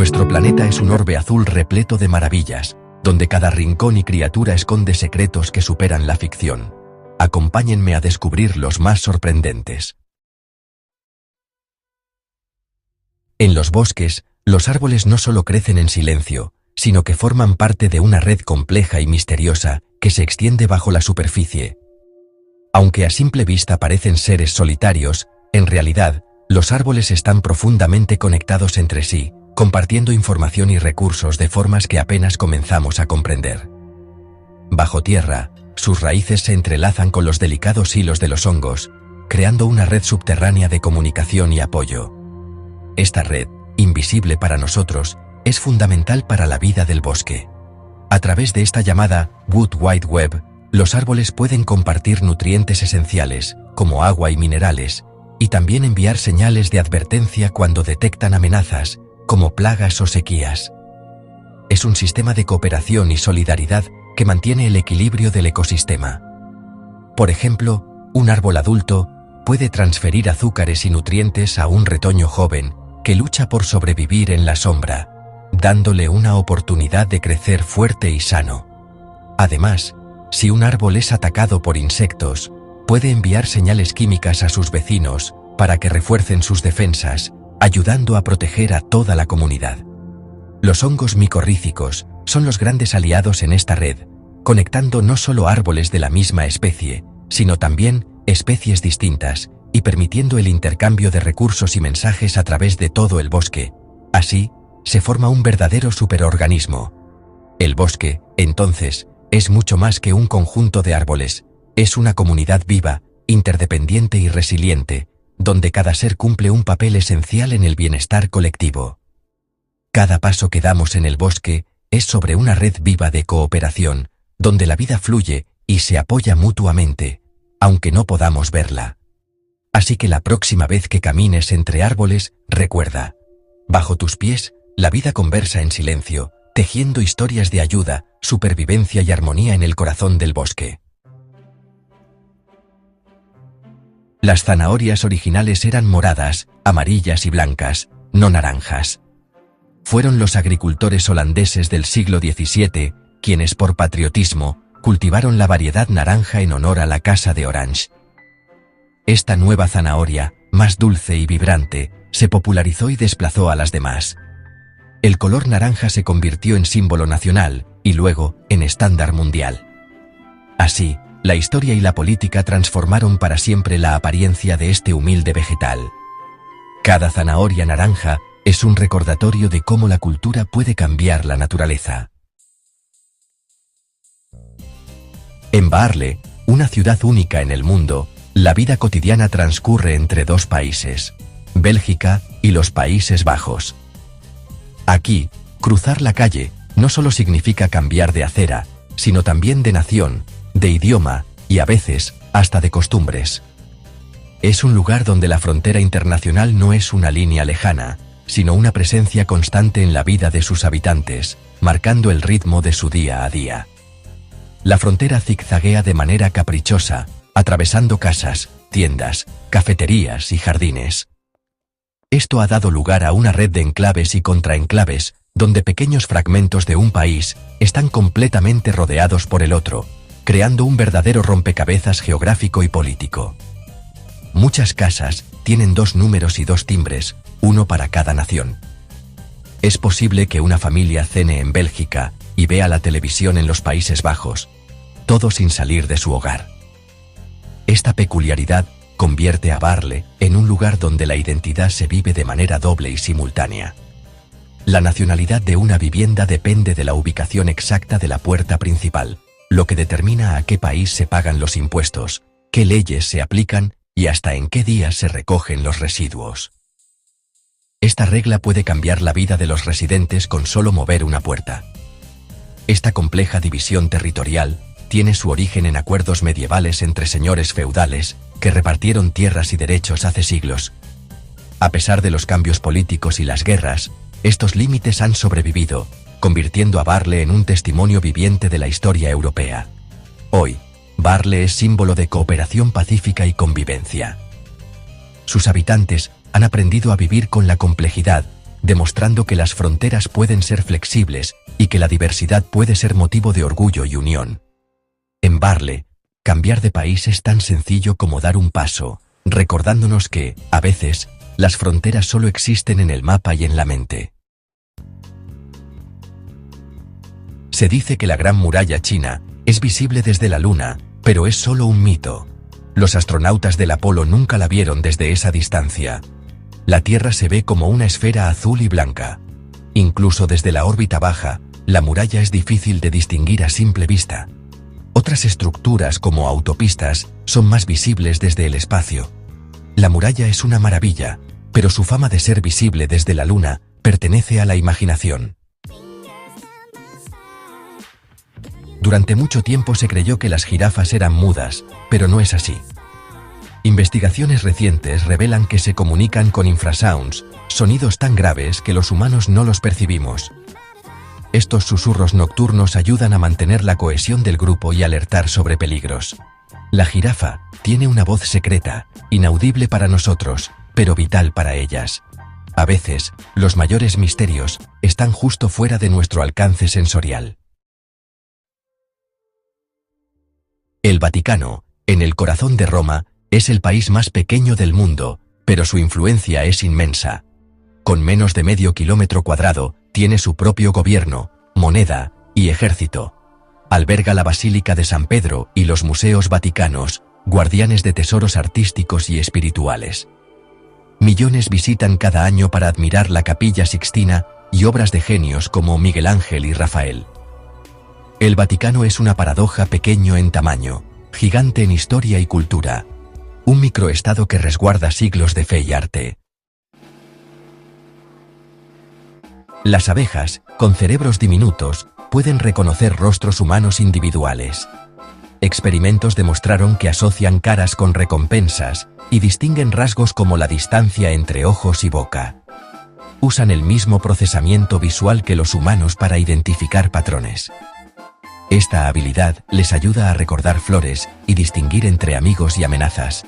Nuestro planeta es un orbe azul repleto de maravillas, donde cada rincón y criatura esconde secretos que superan la ficción. Acompáñenme a descubrir los más sorprendentes. En los bosques, los árboles no solo crecen en silencio, sino que forman parte de una red compleja y misteriosa que se extiende bajo la superficie. Aunque a simple vista parecen seres solitarios, en realidad, los árboles están profundamente conectados entre sí, compartiendo información y recursos de formas que apenas comenzamos a comprender. Bajo tierra, sus raíces se entrelazan con los delicados hilos de los hongos, creando una red subterránea de comunicación y apoyo. Esta red, invisible para nosotros, es fundamental para la vida del bosque. A través de esta llamada Wood Wide Web, los árboles pueden compartir nutrientes esenciales, como agua y minerales, y también enviar señales de advertencia cuando detectan amenazas, como plagas o sequías. Es un sistema de cooperación y solidaridad que mantiene el equilibrio del ecosistema. Por ejemplo, un árbol adulto puede transferir azúcares y nutrientes a un retoño joven que lucha por sobrevivir en la sombra, dándole una oportunidad de crecer fuerte y sano. Además, si un árbol es atacado por insectos, puede enviar señales químicas a sus vecinos para que refuercen sus defensas, ayudando a proteger a toda la comunidad. Los hongos micorrízicos son los grandes aliados en esta red, conectando no solo árboles de la misma especie, sino también especies distintas y permitiendo el intercambio de recursos y mensajes a través de todo el bosque. Así, se forma un verdadero superorganismo. El bosque, entonces, es mucho más que un conjunto de árboles, es una comunidad viva, interdependiente y resiliente, donde cada ser cumple un papel esencial en el bienestar colectivo. Cada paso que damos en el bosque es sobre una red viva de cooperación, donde la vida fluye y se apoya mutuamente, aunque no podamos verla. Así que la próxima vez que camines entre árboles, recuerda, bajo tus pies, la vida conversa en silencio, tejiendo historias de ayuda, supervivencia y armonía en el corazón del bosque. Las zanahorias originales eran moradas, amarillas y blancas, no naranjas. Fueron los agricultores holandeses del siglo XVII, quienes por patriotismo, cultivaron la variedad naranja en honor a la Casa de Orange. Esta nueva zanahoria, más dulce y vibrante, se popularizó y desplazó a las demás. El color naranja se convirtió en símbolo nacional, y luego, en estándar mundial. Así, la historia y la política transformaron para siempre la apariencia de este humilde vegetal. Cada zanahoria naranja es un recordatorio de cómo la cultura puede cambiar la naturaleza. En Baarle, una ciudad única en el mundo, la vida cotidiana transcurre entre dos países, Bélgica y los Países Bajos. Aquí, cruzar la calle no solo significa cambiar de acera, sino también de nación, de idioma y a veces hasta de costumbres. Es un lugar donde la frontera internacional no es una línea lejana, sino una presencia constante en la vida de sus habitantes, marcando el ritmo de su día a día. La frontera zigzaguea de manera caprichosa, atravesando casas, tiendas, cafeterías y jardines. Esto ha dado lugar a una red de enclaves y contraenclaves, donde pequeños fragmentos de un país están completamente rodeados por el otro, creando un verdadero rompecabezas geográfico y político. Muchas casas tienen 2 números y 2 timbres, uno para cada nación. Es posible que una familia cene en Bélgica y vea la televisión en los Países Bajos, todo sin salir de su hogar. Esta peculiaridad convierte a Baarle en un lugar donde la identidad se vive de manera doble y simultánea. La nacionalidad de una vivienda depende de la ubicación exacta de la puerta principal, lo que determina a qué país se pagan los impuestos, qué leyes se aplican y hasta en qué días se recogen los residuos. Esta regla puede cambiar la vida de los residentes con solo mover una puerta. Esta compleja división territorial tiene su origen en acuerdos medievales entre señores feudales que repartieron tierras y derechos hace siglos. A pesar de los cambios políticos y las guerras, estos límites han sobrevivido, convirtiendo a Baarle en un testimonio viviente de la historia europea. Hoy, Baarle es símbolo de cooperación pacífica y convivencia. Sus habitantes han aprendido a vivir con la complejidad, demostrando que las fronteras pueden ser flexibles y que la diversidad puede ser motivo de orgullo y unión. En Barle, cambiar de país es tan sencillo como dar un paso, recordándonos que, a veces, las fronteras solo existen en el mapa y en la mente. Se dice que la Gran Muralla China es visible desde la Luna, pero es solo un mito. Los astronautas del Apolo nunca la vieron desde esa distancia. La Tierra se ve como una esfera azul y blanca. Incluso desde la órbita baja, la muralla es difícil de distinguir a simple vista. Otras estructuras, como autopistas, son más visibles desde el espacio. La muralla es una maravilla, pero su fama de ser visible desde la Luna pertenece a la imaginación. Durante mucho tiempo se creyó que las jirafas eran mudas, pero no es así. Investigaciones recientes revelan que se comunican con infrasounds, sonidos tan graves que los humanos no los percibimos. Estos susurros nocturnos ayudan a mantener la cohesión del grupo y alertar sobre peligros. La jirafa tiene una voz secreta, inaudible para nosotros, pero vital para ellas. A veces, los mayores misterios están justo fuera de nuestro alcance sensorial. El Vaticano, en el corazón de Roma, es el país más pequeño del mundo, pero su influencia es inmensa. Con menos de medio kilómetro cuadrado, tiene su propio gobierno, moneda y ejército. Alberga la Basílica de San Pedro y los museos vaticanos, guardianes de tesoros artísticos y espirituales. Millones visitan cada año para admirar la Capilla Sixtina y obras de genios como Miguel Ángel y Rafael. El Vaticano es una paradoja, pequeño en tamaño, gigante en historia y cultura. Un microestado que resguarda siglos de fe y arte. Las abejas, con cerebros diminutos, pueden reconocer rostros humanos individuales. Experimentos demostraron que asocian caras con recompensas y distinguen rasgos como la distancia entre ojos y boca. Usan el mismo procesamiento visual que los humanos para identificar patrones. Esta habilidad les ayuda a recordar flores y distinguir entre amigos y amenazas.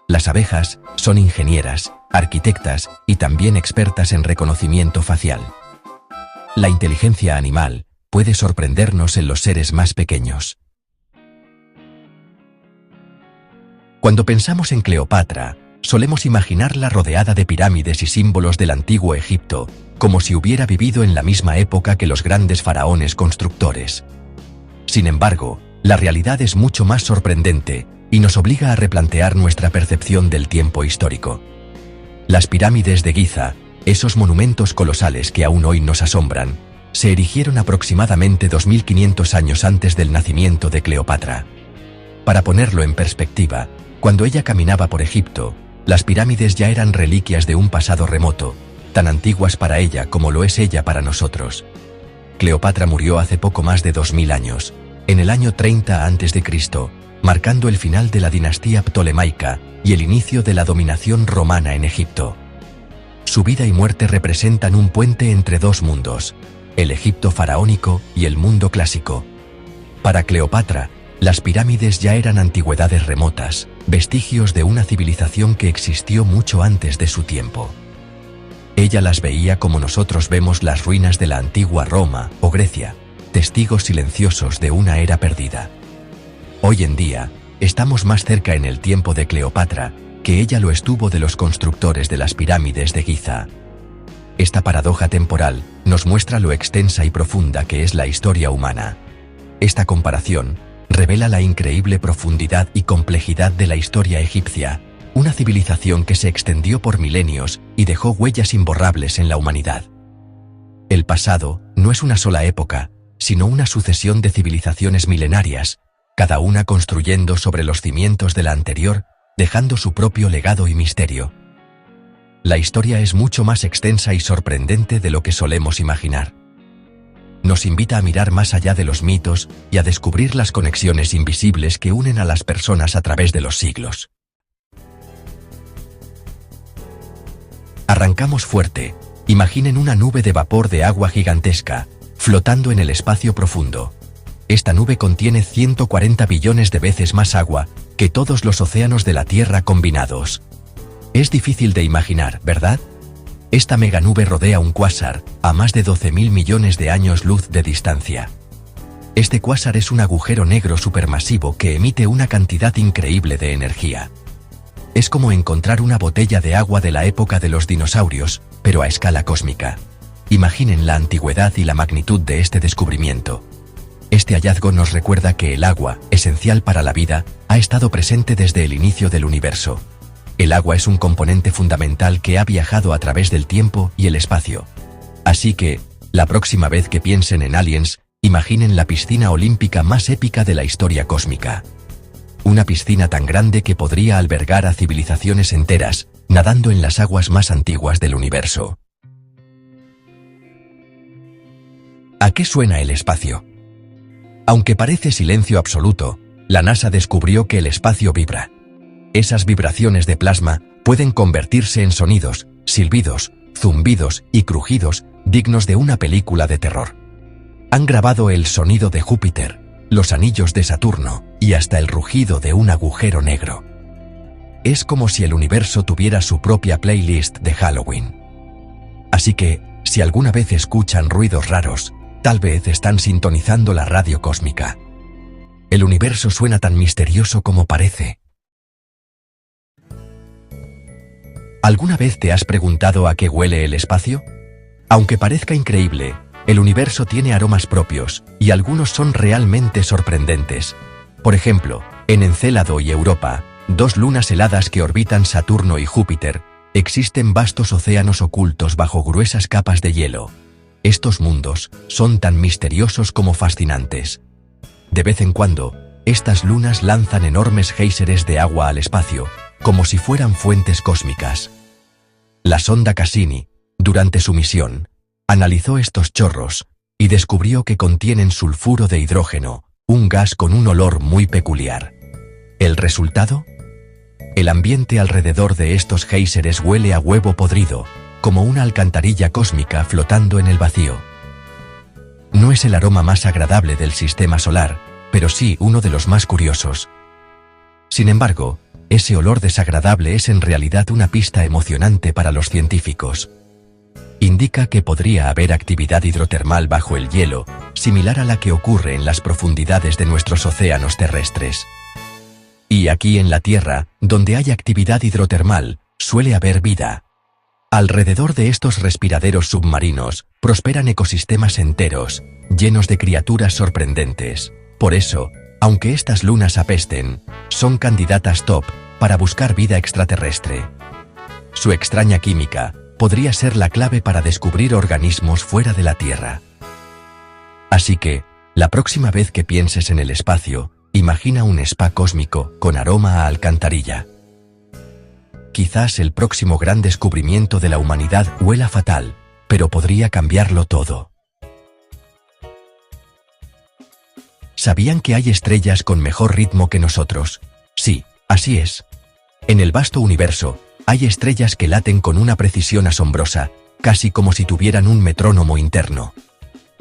Las abejas son ingenieras, arquitectas y también expertas en reconocimiento facial. La inteligencia animal puede sorprendernos en los seres más pequeños. Cuando pensamos en Cleopatra, solemos imaginarla rodeada de pirámides y símbolos del antiguo Egipto, como si hubiera vivido en la misma época que los grandes faraones constructores. Sin embargo, la realidad es mucho más sorprendente y nos obliga a replantear nuestra percepción del tiempo histórico. Las pirámides de Giza, esos monumentos colosales que aún hoy nos asombran, se erigieron aproximadamente 2500 años antes del nacimiento de Cleopatra. Para ponerlo en perspectiva, cuando ella caminaba por Egipto, las pirámides ya eran reliquias de un pasado remoto, tan antiguas para ella como lo es ella para nosotros. Cleopatra murió hace poco más de 2000 años, en el año 30 a.C., marcando el final de la dinastía ptolemaica y el inicio de la dominación romana en Egipto. Su vida y muerte representan un puente entre dos mundos, el Egipto faraónico y el mundo clásico. Para Cleopatra, las pirámides ya eran antigüedades remotas, vestigios de una civilización que existió mucho antes de su tiempo. Ella las veía como nosotros vemos las ruinas de la antigua Roma o Grecia, testigos silenciosos de una era perdida. Hoy en día, estamos más cerca en el tiempo de Cleopatra que ella lo estuvo de los constructores de las pirámides de Giza. Esta paradoja temporal nos muestra lo extensa y profunda que es la historia humana. Esta comparación revela la increíble profundidad y complejidad de la historia egipcia, una civilización que se extendió por milenios y dejó huellas imborrables en la humanidad. El pasado no es una sola época, sino una sucesión de civilizaciones milenarias, cada una construyendo sobre los cimientos de la anterior, dejando su propio legado y misterio. La historia es mucho más extensa y sorprendente de lo que solemos imaginar. Nos invita a mirar más allá de los mitos y a descubrir las conexiones invisibles que unen a las personas a través de los siglos. Arrancamos fuerte. Imaginen una nube de vapor de agua gigantesca, flotando en el espacio profundo. Esta nube contiene 140 billones de veces más agua que todos los océanos de la Tierra combinados. Es difícil de imaginar, ¿verdad? Esta meganube rodea un cuásar a más de 12.000 millones de años luz de distancia. Este cuásar es un agujero negro supermasivo que emite una cantidad increíble de energía. Es como encontrar una botella de agua de la época de los dinosaurios, pero a escala cósmica. Imaginen la antigüedad y la magnitud de este descubrimiento. Este hallazgo nos recuerda que el agua, esencial para la vida, ha estado presente desde el inicio del universo. El agua es un componente fundamental que ha viajado a través del tiempo y el espacio. Así que, la próxima vez que piensen en aliens, imaginen la piscina olímpica más épica de la historia cósmica. Una piscina tan grande que podría albergar a civilizaciones enteras, nadando en las aguas más antiguas del universo. ¿A qué suena el espacio? Aunque parece silencio absoluto, la NASA descubrió que el espacio vibra. Esas vibraciones de plasma pueden convertirse en sonidos, silbidos, zumbidos y crujidos dignos de una película de terror. Han grabado el sonido de Júpiter, los anillos de Saturno y hasta el rugido de un agujero negro. Es como si el universo tuviera su propia playlist de Halloween. Así que, si alguna vez escuchan ruidos raros, tal vez están sintonizando la radio cósmica. El universo suena tan misterioso como parece. ¿Alguna vez te has preguntado a qué huele el espacio? Aunque parezca increíble, el universo tiene aromas propios, y algunos son realmente sorprendentes. Por ejemplo, en Encélado y Europa, dos lunas heladas que orbitan Saturno y Júpiter, existen vastos océanos ocultos bajo gruesas capas de hielo. Estos mundos son tan misteriosos como fascinantes. De vez en cuando, estas lunas lanzan enormes géiseres de agua al espacio, como si fueran fuentes cósmicas. La sonda Cassini, durante su misión, analizó estos chorros y descubrió que contienen sulfuro de hidrógeno, un gas con un olor muy peculiar. ¿El resultado? El ambiente alrededor de estos géiseres huele a huevo podrido, como una alcantarilla cósmica flotando en el vacío. No es el aroma más agradable del sistema solar, pero sí uno de los más curiosos. Sin embargo, ese olor desagradable es en realidad una pista emocionante para los científicos. Indica que podría haber actividad hidrotermal bajo el hielo, similar a la que ocurre en las profundidades de nuestros océanos terrestres. Y aquí en la Tierra, donde hay actividad hidrotermal, suele haber vida. Alrededor de estos respiraderos submarinos, prosperan ecosistemas enteros, llenos de criaturas sorprendentes. Por eso, aunque estas lunas apesten, son candidatas top para buscar vida extraterrestre. Su extraña química podría ser la clave para descubrir organismos fuera de la Tierra. Así que, la próxima vez que pienses en el espacio, imagina un spa cósmico con aroma a alcantarilla. Quizás el próximo gran descubrimiento de la humanidad huela fatal, pero podría cambiarlo todo. ¿Sabían que hay estrellas con mejor ritmo que nosotros? Sí, así es. En el vasto universo, hay estrellas que laten con una precisión asombrosa, casi como si tuvieran un metrónomo interno.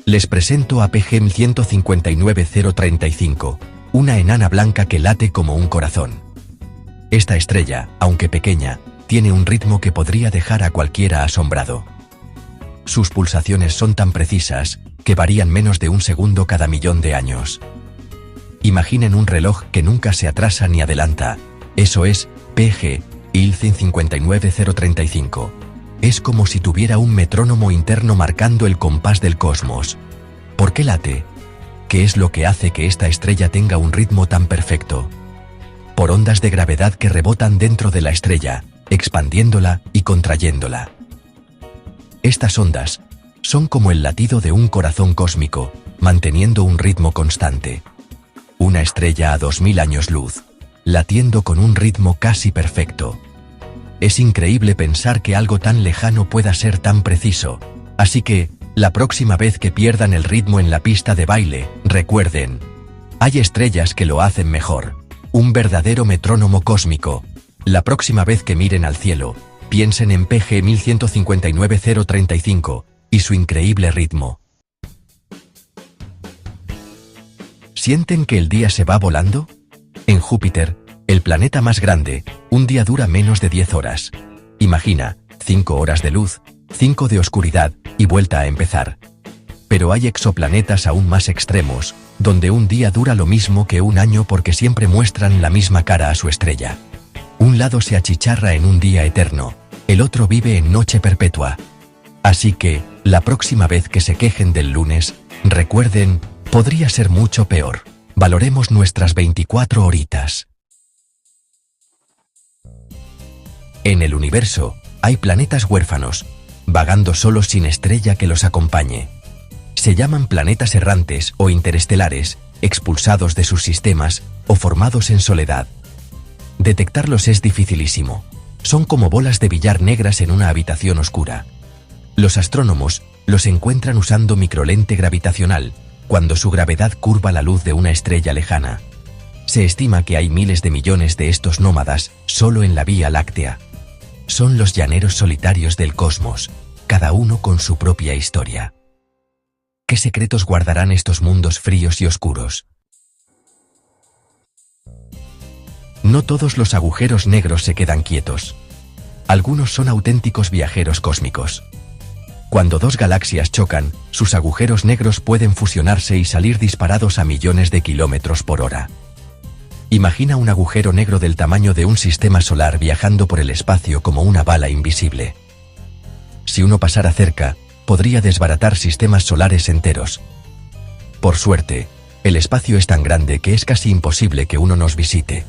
Les presento a PG 159035, una enana blanca que late como un corazón. Esta estrella, aunque pequeña, tiene un ritmo que podría dejar a cualquiera asombrado. Sus pulsaciones son tan precisas que varían menos de un segundo cada millón de años. Imaginen un reloj que nunca se atrasa ni adelanta. Eso es PG 159035. Es como si tuviera un metrónomo interno marcando el compás del cosmos. ¿Por qué late? ¿Qué es lo que hace que esta estrella tenga un ritmo tan perfecto? Por ondas de gravedad que rebotan dentro de la estrella, expandiéndola y contrayéndola. Estas ondas son como el latido de un corazón cósmico, manteniendo un ritmo constante. Una estrella a 2000 años luz, latiendo con un ritmo casi perfecto. Es increíble pensar que algo tan lejano pueda ser tan preciso, así que, la próxima vez que pierdan el ritmo en la pista de baile, recuerden, hay estrellas que lo hacen mejor, un verdadero metrónomo cósmico. La próxima vez que miren al cielo, piensen en PG 159035 y su increíble ritmo. ¿Sienten que el día se va volando? En Júpiter, el planeta más grande, un día dura menos de 10 horas. Imagina, 5 horas de luz, 5 de oscuridad y vuelta a empezar. Pero hay exoplanetas aún más extremos, donde un día dura lo mismo que un año porque siempre muestran la misma cara a su estrella. Un lado se achicharra en un día eterno, el otro vive en noche perpetua. Así que, la próxima vez que se quejen del lunes, recuerden, podría ser mucho peor. Valoremos nuestras 24 horitas. En el universo, hay planetas huérfanos, vagando solos sin estrella que los acompañe. Se llaman planetas errantes o interestelares, expulsados de sus sistemas o formados en soledad. Detectarlos es dificilísimo. Son como bolas de billar negras en una habitación oscura. Los astrónomos los encuentran usando microlente gravitacional, cuando su gravedad curva la luz de una estrella lejana. Se estima que hay miles de millones de estos nómadas solo en la Vía Láctea. Son los llaneros solitarios del cosmos, cada uno con su propia historia. ¿Qué secretos guardarán estos mundos fríos y oscuros? No todos los agujeros negros se quedan quietos. Algunos son auténticos viajeros cósmicos. Cuando dos galaxias chocan, sus agujeros negros pueden fusionarse y salir disparados a millones de kilómetros por hora. Imagina un agujero negro del tamaño de un sistema solar viajando por el espacio como una bala invisible. Si uno pasara cerca, podría desbaratar sistemas solares enteros. Por suerte, el espacio es tan grande que es casi imposible que uno nos visite.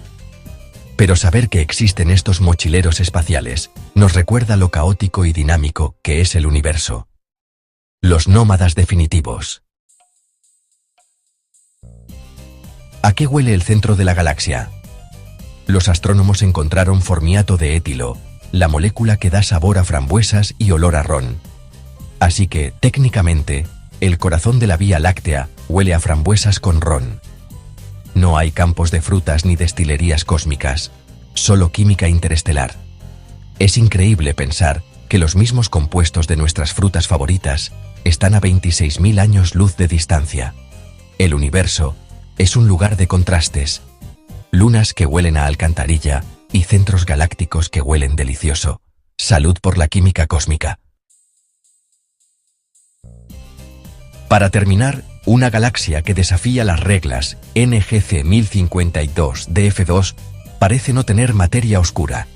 Pero saber que existen estos mochileros espaciales nos recuerda lo caótico y dinámico que es el universo. Los nómadas definitivos. ¿A qué huele el centro de la galaxia? Los astrónomos encontraron formiato de etilo, la molécula que da sabor a frambuesas y olor a ron. Así que, técnicamente, el corazón de la Vía Láctea huele a frambuesas con ron. No hay campos de frutas ni destilerías cósmicas, solo química interestelar. Es increíble pensar que los mismos compuestos de nuestras frutas favoritas están a 26.000 años luz de distancia. El universo es un lugar de contrastes, lunas que huelen a alcantarilla y centros galácticos que huelen delicioso. Salud por la química cósmica. Para terminar, una galaxia que desafía las reglas, NGC 1052 DF2, parece no tener materia oscura.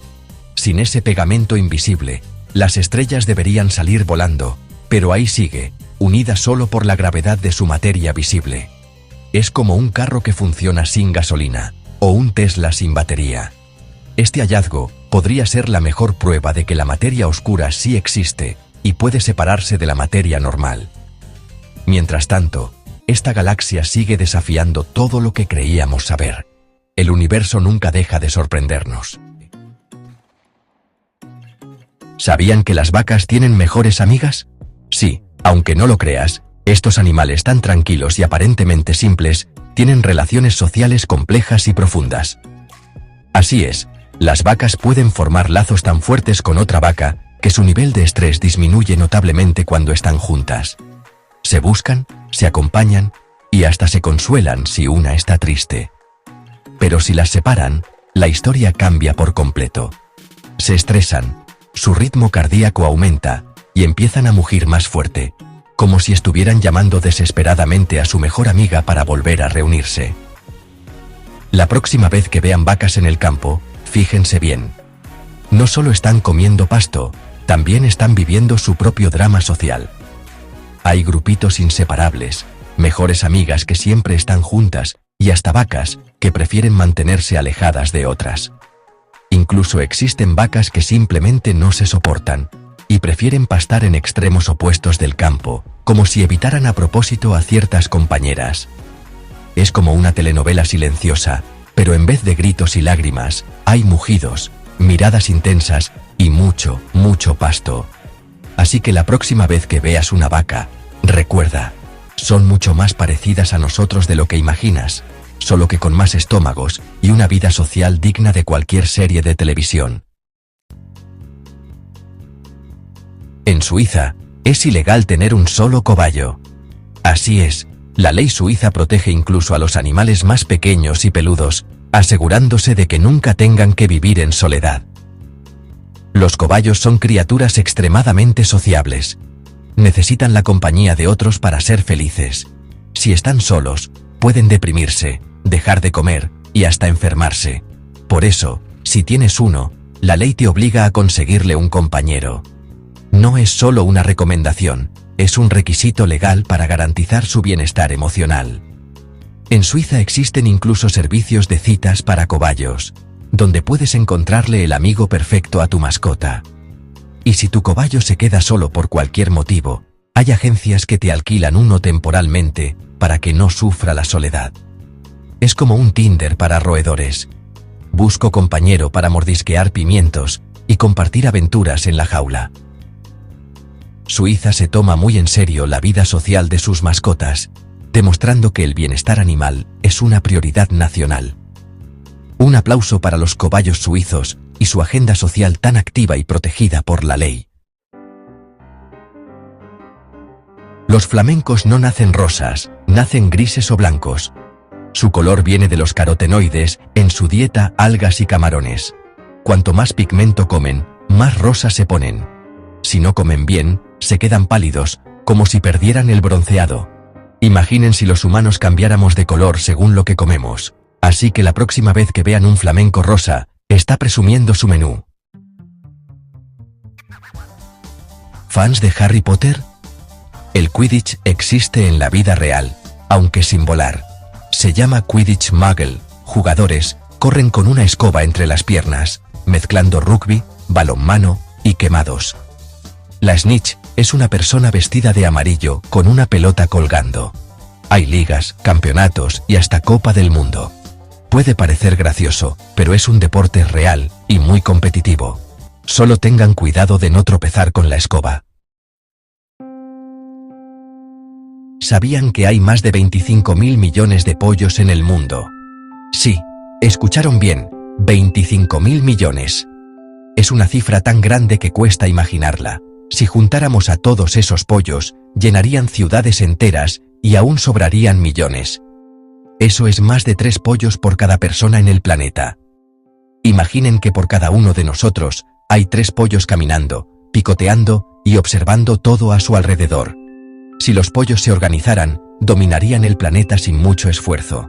Sin ese pegamento invisible, las estrellas deberían salir volando, pero ahí sigue, unida solo por la gravedad de su materia visible. Es como un carro que funciona sin gasolina, o un Tesla sin batería. Este hallazgo podría ser la mejor prueba de que la materia oscura sí existe y puede separarse de la materia normal. Mientras tanto, esta galaxia sigue desafiando todo lo que creíamos saber. El universo nunca deja de sorprendernos. ¿Sabían que las vacas tienen mejores amigas? Sí, aunque no lo creas, estos animales tan tranquilos y aparentemente simples tienen relaciones sociales complejas y profundas. Así es, las vacas pueden formar lazos tan fuertes con otra vaca que su nivel de estrés disminuye notablemente cuando están juntas. Se buscan, se acompañan y hasta se consuelan si una está triste. Pero si las separan, la historia cambia por completo. Se estresan, su ritmo cardíaco aumenta y empiezan a mugir más fuerte, como si estuvieran llamando desesperadamente a su mejor amiga para volver a reunirse. La próxima vez que vean vacas en el campo, fíjense bien. No solo están comiendo pasto, también están viviendo su propio drama social. Hay grupitos inseparables, mejores amigas que siempre están juntas y hasta vacas que prefieren mantenerse alejadas de otras. Incluso existen vacas que simplemente no se soportan y prefieren pastar en extremos opuestos del campo, como si evitaran a propósito a ciertas compañeras. Es como una telenovela silenciosa, pero en vez de gritos y lágrimas, hay mugidos, miradas intensas y mucho, mucho pasto. Así que la próxima vez que veas una vaca, recuerda, son mucho más parecidas a nosotros de lo que imaginas, solo que con más estómagos y una vida social digna de cualquier serie de televisión. En Suiza, es ilegal tener un solo cobayo. Así es, la ley suiza protege incluso a los animales más pequeños y peludos, asegurándose de que nunca tengan que vivir en soledad. Los cobayos son criaturas extremadamente sociables. Necesitan la compañía de otros para ser felices. Si están solos, pueden deprimirse, dejar de comer y hasta enfermarse. Por eso, si tienes uno, la ley te obliga a conseguirle un compañero. No es solo una recomendación, es un requisito legal para garantizar su bienestar emocional. En Suiza existen incluso servicios de citas para cobayos, donde puedes encontrarle el amigo perfecto a tu mascota. Y si tu cobayo se queda solo por cualquier motivo, hay agencias que te alquilan uno temporalmente para que no sufra la soledad. Es como un Tinder para roedores. Busco compañero para mordisquear pimientos y compartir aventuras en la jaula. Suiza se toma muy en serio la vida social de sus mascotas, demostrando que el bienestar animal es una prioridad nacional. Un aplauso para los cobayos suizos y su agenda social tan activa y protegida por la ley. Los flamencos no nacen rosas, nacen grises o blancos. Su color viene de los carotenoides, en su dieta algas y camarones. Cuanto más pigmento comen, más rosas se ponen. Si no comen bien, se quedan pálidos, como si perdieran el bronceado. Imaginen si los humanos cambiáramos de color según lo que comemos. Así que la próxima vez que vean un flamenco rosa, está presumiendo su menú. ¿Fans de Harry Potter? El Quidditch existe en la vida real, aunque sin volar. Se llama Quidditch Muggle. Jugadores corren con una escoba entre las piernas, mezclando rugby, balonmano y quemados. La Snitch es una persona vestida de amarillo con una pelota colgando. Hay ligas, campeonatos y hasta Copa del Mundo. Puede parecer gracioso, pero es un deporte real y muy competitivo. Solo tengan cuidado de no tropezar con la escoba. ¿Sabían que hay más de 25.000 millones de pollos en el mundo? Sí, escucharon bien, 25.000 millones. Es una cifra tan grande que cuesta imaginarla. Si juntáramos a todos esos pollos, llenarían ciudades enteras y aún sobrarían millones. Eso es más de 3 pollos por cada persona en el planeta. Imaginen que por cada uno de nosotros, hay 3 pollos caminando, picoteando y observando todo a su alrededor. Si los pollos se organizaran, dominarían el planeta sin mucho esfuerzo.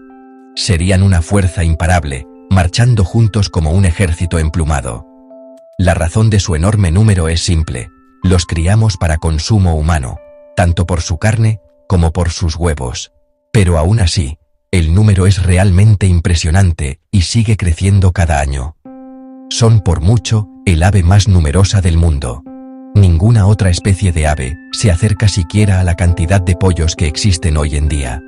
Serían una fuerza imparable, marchando juntos como un ejército emplumado. La razón de su enorme número es simple: los criamos para consumo humano, tanto por su carne como por sus huevos. Pero aún así, el número es realmente impresionante y sigue creciendo cada año. Son por mucho el ave más numerosa del mundo. Ninguna otra especie de ave se acerca siquiera a la cantidad de pollos que existen hoy en día.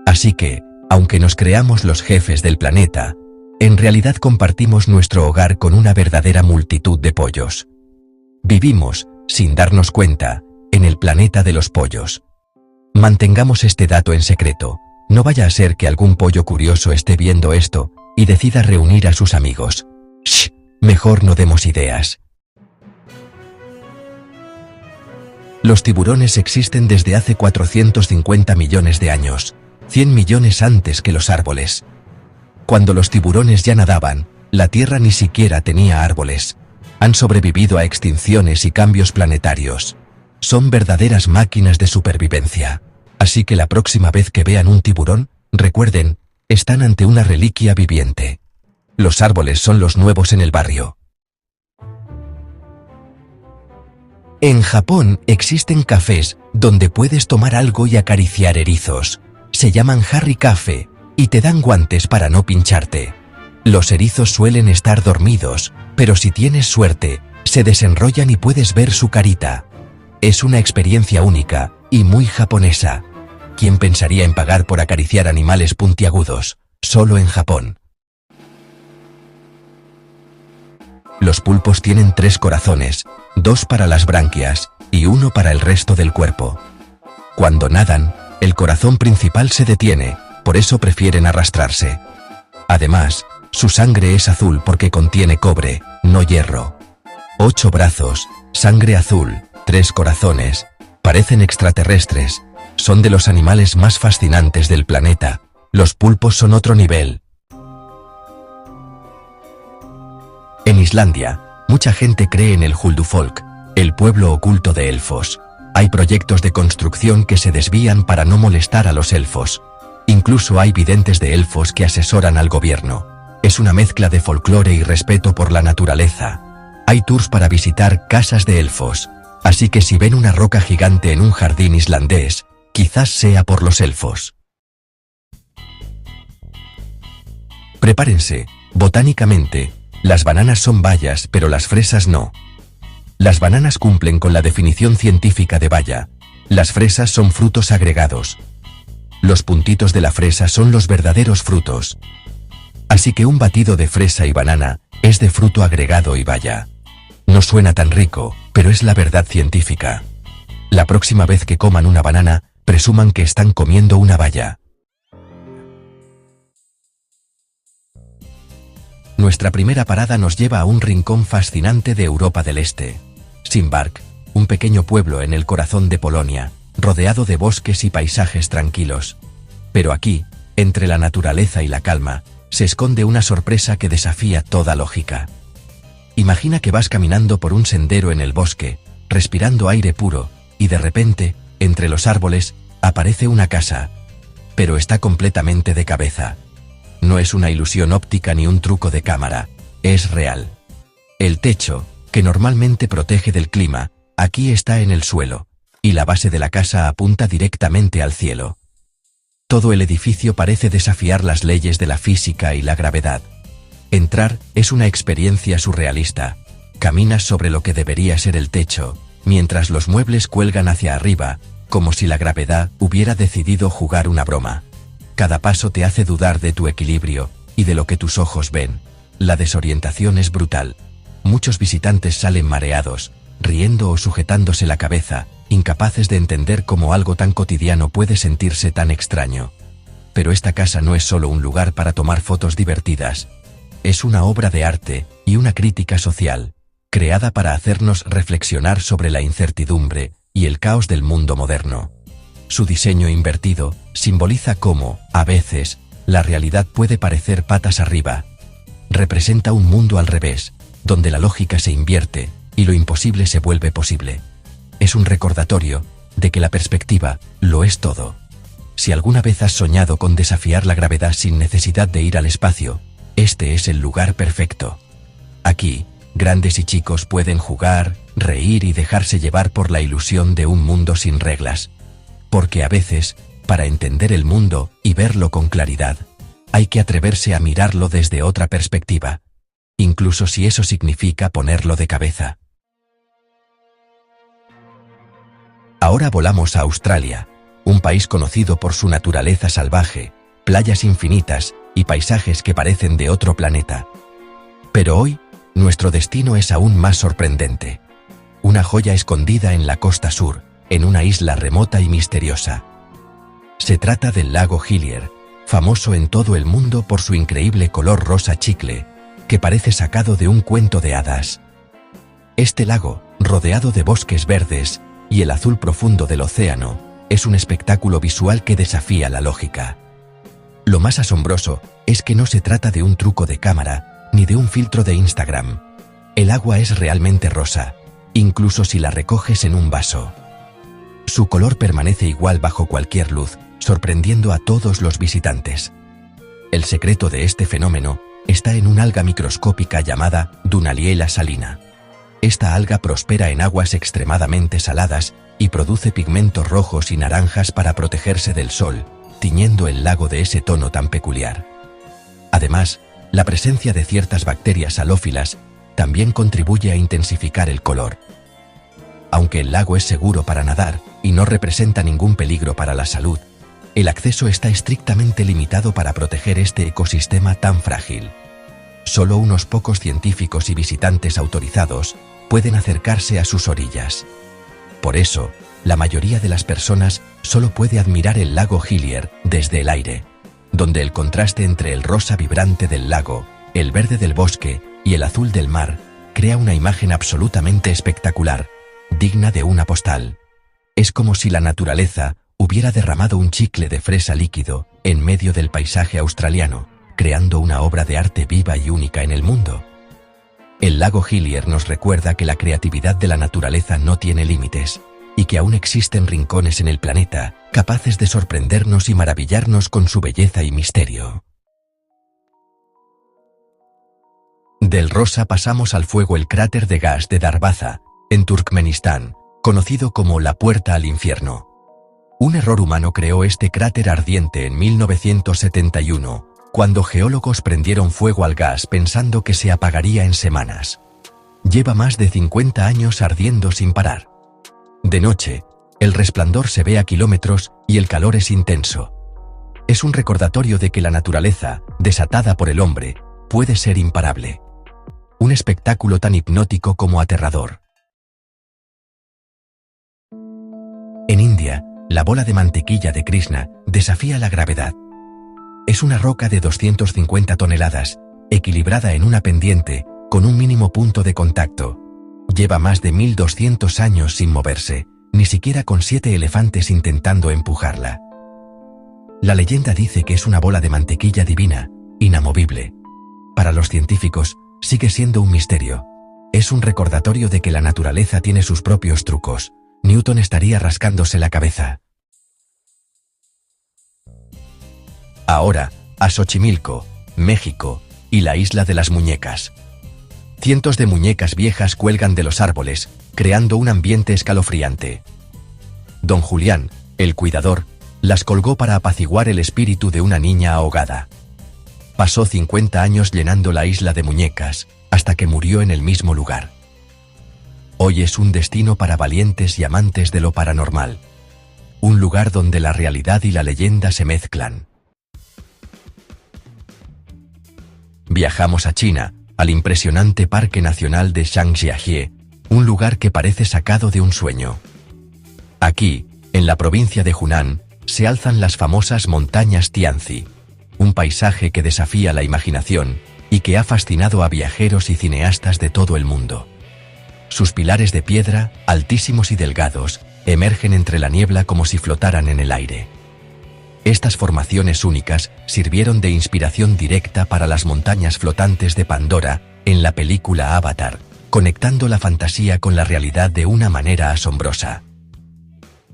Así que, aunque nos creamos los jefes del planeta, en realidad compartimos nuestro hogar con una verdadera multitud de pollos. Vivimos, sin darnos cuenta, en el planeta de los pollos. Mantengamos este dato en secreto. No vaya a ser que algún pollo curioso esté viendo esto y decida reunir a sus amigos. Shh, mejor no demos ideas. Los tiburones existen desde hace 450 millones de años, 100 millones antes que los árboles. Cuando los tiburones ya nadaban, la Tierra ni siquiera tenía árboles. Han sobrevivido a extinciones y cambios planetarios. Son verdaderas máquinas de supervivencia. Así que la próxima vez que vean un tiburón, recuerden, están ante una reliquia viviente. Los árboles son los nuevos en el barrio. En Japón existen cafés donde puedes tomar algo y acariciar erizos. Se llaman Harry Cafe y te dan guantes para no pincharte. Los erizos suelen estar dormidos, pero si tienes suerte, se desenrollan y puedes ver su carita. Es una experiencia única y muy japonesa. ¿Quién pensaría en pagar por acariciar animales puntiagudos? Solo en Japón. Los pulpos tienen 3 corazones, 2 para las branquias y 1 para el resto del cuerpo. Cuando nadan, el corazón principal se detiene, por eso prefieren arrastrarse. Además, su sangre es azul porque contiene cobre, no hierro. 8 brazos, sangre azul, 3 corazones, parecen extraterrestres. Son de los animales más fascinantes del planeta. Los pulpos son otro nivel. En Islandia, Mucha gente cree en el Huldufolk, el pueblo oculto de elfos. Hay proyectos de construcción que se desvían para no molestar a los elfos. Incluso hay videntes de elfos que asesoran al gobierno. Es una mezcla de folclore y respeto por la naturaleza. Hay tours para visitar casas de elfos. Así que si ven una roca gigante en un jardín islandés, quizás sea por los elfos. Prepárense, botánicamente, las bananas son bayas, pero las fresas no. Las bananas cumplen con la definición científica de baya. Las fresas son frutos agregados. Los puntitos de la fresa son los verdaderos frutos. Así que un batido de fresa y banana es de fruto agregado y baya. No suena tan rico, pero es la verdad científica. La próxima vez que coman una banana, presuman que están comiendo una baya. Nuestra primera parada nos lleva a un rincón fascinante de Europa del Este. Szymbark, un pequeño pueblo en el corazón de Polonia, rodeado de bosques y paisajes tranquilos. Pero aquí, entre la naturaleza y la calma, se esconde una sorpresa que desafía toda lógica. Imagina que vas caminando por un sendero en el bosque, respirando aire puro, y de repente, entre los árboles, aparece una casa. Pero está completamente de cabeza. No es una ilusión óptica ni un truco de cámara, es real. El techo, que normalmente protege del clima, aquí está en el suelo, y la base de la casa apunta directamente al cielo. Todo el edificio parece desafiar las leyes de la física y la gravedad. Entrar es una experiencia surrealista. Caminas sobre lo que debería ser el techo, mientras los muebles cuelgan hacia arriba, como si la gravedad hubiera decidido jugar una broma. Cada paso te hace dudar de tu equilibrio y de lo que tus ojos ven. La desorientación es brutal. Muchos visitantes salen mareados, riendo o sujetándose la cabeza, incapaces de entender cómo algo tan cotidiano puede sentirse tan extraño. Pero esta casa no es solo un lugar para tomar fotos divertidas. Es una obra de arte y una crítica social, creada para hacernos reflexionar sobre la incertidumbre y el caos del mundo moderno. Su diseño invertido simboliza cómo, a veces, la realidad puede parecer patas arriba. Representa un mundo al revés, donde la lógica se invierte y lo imposible se vuelve posible. Es un recordatorio de que la perspectiva lo es todo. Si alguna vez has soñado con desafiar la gravedad sin necesidad de ir al espacio, este es el lugar perfecto. Aquí, grandes y chicos pueden jugar, reír y dejarse llevar por la ilusión de un mundo sin reglas. Porque a veces, para entender el mundo y verlo con claridad, hay que atreverse a mirarlo desde otra perspectiva, incluso si eso significa ponerlo de cabeza. Ahora volamos a Australia, un país conocido por su naturaleza salvaje, playas infinitas y paisajes que parecen de otro planeta. Pero hoy, nuestro destino es aún más sorprendente. Una joya escondida en la costa sur, en una isla remota y misteriosa. Se trata del lago Hillier, famoso en todo el mundo por su increíble color rosa chicle, que parece sacado de un cuento de hadas. Este lago, rodeado de bosques verdes y el azul profundo del océano, es un espectáculo visual que desafía la lógica. Lo más asombroso es que no se trata de un truco de cámara ni de un filtro de Instagram. El agua es realmente rosa, incluso si la recoges en un vaso. Su color permanece igual bajo cualquier luz, sorprendiendo a todos los visitantes. El secreto de este fenómeno está en una alga microscópica llamada Dunaliella salina. Esta alga prospera en aguas extremadamente saladas y produce pigmentos rojos y naranjas para protegerse del sol, tiñendo el lago de ese tono tan peculiar. Además, la presencia de ciertas bacterias halófilas también contribuye a intensificar el color. Aunque el lago es seguro para nadar y no representa ningún peligro para la salud, el acceso está estrictamente limitado para proteger este ecosistema tan frágil. Solo unos pocos científicos y visitantes autorizados pueden acercarse a sus orillas. Por eso, la mayoría de las personas solo puede admirar el lago Hillier desde el aire, donde el contraste entre el rosa vibrante del lago, el verde del bosque y el azul del mar crea una imagen absolutamente espectacular, digna de una postal. Es como si la naturaleza hubiera derramado un chicle de fresa líquido en medio del paisaje australiano, creando una obra de arte viva y única en el mundo. El lago Hillier nos recuerda que la creatividad de la naturaleza no tiene límites, y que aún existen rincones en el planeta capaces de sorprendernos y maravillarnos con su belleza y misterio. Del rosa pasamos al fuego el cráter de gas de Darbaza, en Turkmenistán, conocido como la puerta al infierno. Un error humano creó este cráter ardiente en 1971, cuando geólogos prendieron fuego al gas pensando que se apagaría en semanas. Lleva más de 50 años ardiendo sin parar. De noche, el resplandor se ve a kilómetros y el calor es intenso. Es un recordatorio de que la naturaleza, desatada por el hombre, puede ser imparable. Un espectáculo tan hipnótico como aterrador. En India, la bola de mantequilla de Krishna desafía la gravedad. Es una roca de 250 toneladas, equilibrada en una pendiente, con un mínimo punto de contacto. Lleva más de 1200 años sin moverse, ni siquiera con 7 elefantes intentando empujarla. La leyenda dice que es una bola de mantequilla divina, inamovible. Para los científicos, sigue siendo un misterio. Es un recordatorio de que la naturaleza tiene sus propios trucos. Newton estaría rascándose la cabeza. Ahora, a Xochimilco, México, y la isla de las muñecas. Cientos de muñecas viejas cuelgan de los árboles, creando un ambiente escalofriante. Don Julián, el cuidador, las colgó para apaciguar el espíritu de una niña ahogada. Pasó 50 años llenando la isla de muñecas, hasta que murió en el mismo lugar. Hoy es un destino para valientes y amantes de lo paranormal. Un lugar donde la realidad y la leyenda se mezclan. Viajamos a China, al impresionante Parque Nacional de Zhangjiajie, un lugar que parece sacado de un sueño. Aquí, en la provincia de Hunan, se alzan las famosas montañas Tianzi, un paisaje que desafía la imaginación y que ha fascinado a viajeros y cineastas de todo el mundo. Sus pilares de piedra, altísimos y delgados, emergen entre la niebla como si flotaran en el aire. Estas formaciones únicas sirvieron de inspiración directa para las montañas flotantes de Pandora en la película Avatar, conectando la fantasía con la realidad de una manera asombrosa.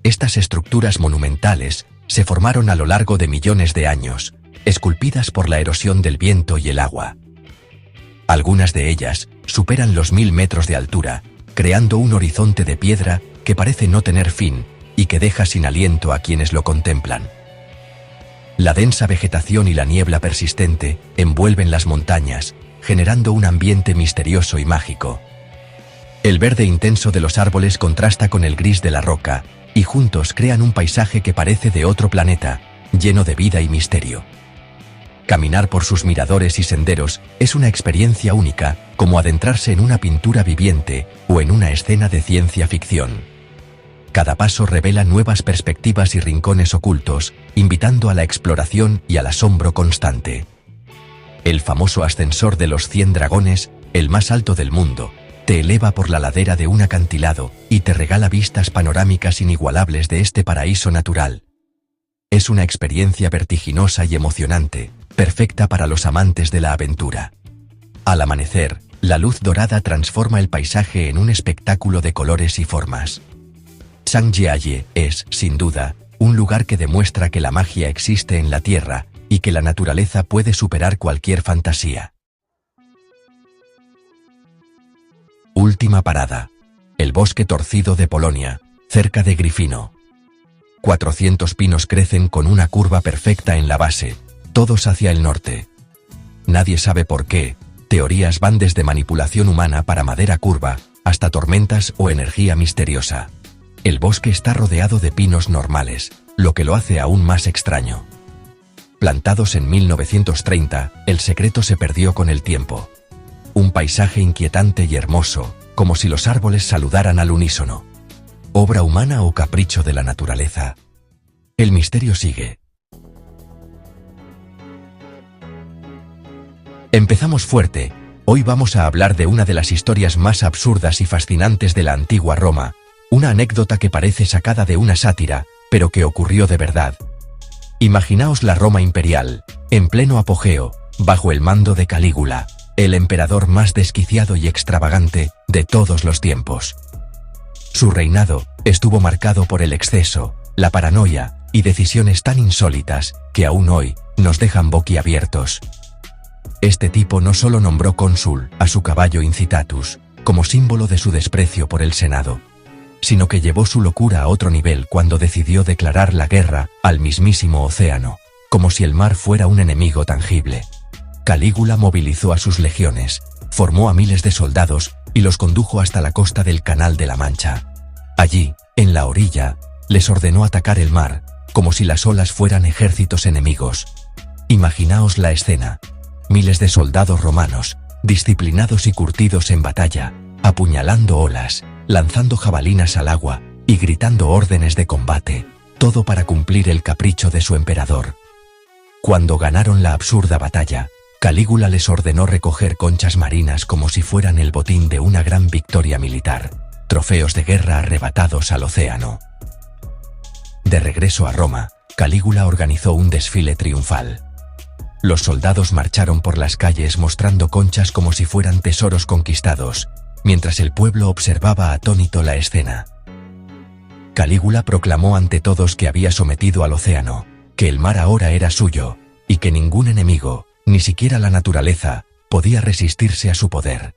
Estas estructuras monumentales se formaron a lo largo de millones de años, esculpidas por la erosión del viento y el agua. Algunas de ellas superan los 1000 metros de altura, creando un horizonte de piedra que parece no tener fin y que deja sin aliento a quienes lo contemplan. La densa vegetación y la niebla persistente envuelven las montañas, generando un ambiente misterioso y mágico. El verde intenso de los árboles contrasta con el gris de la roca, y juntos crean un paisaje que parece de otro planeta, lleno de vida y misterio. Caminar por sus miradores y senderos es una experiencia única, como adentrarse en una pintura viviente o en una escena de ciencia ficción. Cada paso revela nuevas perspectivas y rincones ocultos, invitando a la exploración y al asombro constante. El famoso ascensor de los 100 dragones, el más alto del mundo, te eleva por la ladera de un acantilado y te regala vistas panorámicas inigualables de este paraíso natural. Es una experiencia vertiginosa y emocionante, perfecta para los amantes de la aventura. Al amanecer, la luz dorada transforma el paisaje en un espectáculo de colores y formas. Zhangjiajie es, sin duda, un lugar que demuestra que la magia existe en la tierra y que la naturaleza puede superar cualquier fantasía. Última parada. El bosque torcido de Polonia, cerca de Gryfino. 400 pinos crecen con una curva perfecta en la base, todos hacia el norte. Nadie sabe por qué. Teorías van desde manipulación humana para madera curva, hasta tormentas o energía misteriosa. El bosque está rodeado de pinos normales, lo que lo hace aún más extraño. Plantados en 1930, el secreto se perdió con el tiempo. Un paisaje inquietante y hermoso, como si los árboles saludaran al unísono. ¿Obra humana o capricho de la naturaleza? El misterio sigue. Empezamos fuerte. Hoy vamos a hablar de una de las historias más absurdas y fascinantes de la antigua Roma, una anécdota que parece sacada de una sátira, pero que ocurrió de verdad. Imaginaos la Roma imperial, en pleno apogeo, bajo el mando de Calígula. el emperador más desquiciado y extravagante de todos los tiempos. Su reinado estuvo marcado por el exceso, la paranoia y decisiones tan insólitas que aún hoy nos dejan boquiabiertos. Este tipo no solo nombró cónsul a su caballo Incitatus como símbolo de su desprecio por el Senado, sino que llevó su locura a otro nivel cuando decidió declarar la guerra al mismísimo océano, como si el mar fuera un enemigo tangible. Calígula movilizó a sus legiones, formó a miles de soldados y los condujo hasta la costa del Canal de la Mancha. Allí, en la orilla, les ordenó atacar el mar, como si las olas fueran ejércitos enemigos. Imaginaos la escena: miles de soldados romanos, disciplinados y curtidos en batalla, apuñalando olas, lanzando jabalinas al agua y gritando órdenes de combate, todo para cumplir el capricho de su emperador. Cuando ganaron la absurda batalla, Calígula les ordenó recoger conchas marinas como si fueran el botín de una gran victoria militar, trofeos de guerra arrebatados al océano. De regreso a Roma, Calígula organizó un desfile triunfal. Los soldados marcharon por las calles mostrando conchas como si fueran tesoros conquistados, mientras el pueblo observaba atónito la escena. Calígula proclamó ante todos que había sometido al océano, que el mar ahora era suyo, y que ningún enemigo, ni siquiera la naturaleza, podía resistirse a su poder.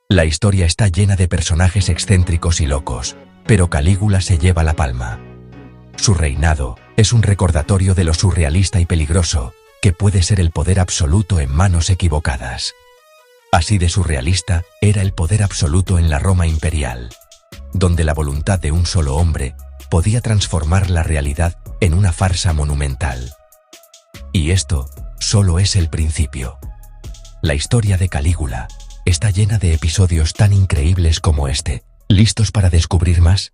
La historia está llena de personajes excéntricos y locos, pero Calígula se lleva la palma. Su reinado es un recordatorio de lo surrealista y peligroso que puede ser el poder absoluto en manos equivocadas. Así de surrealista era el poder absoluto en la Roma imperial, donde la voluntad de un solo hombre podía transformar la realidad en una farsa monumental. Y esto solo es el principio. La historia de Calígula está llena de episodios tan increíbles como este. ¿Listos para descubrir más?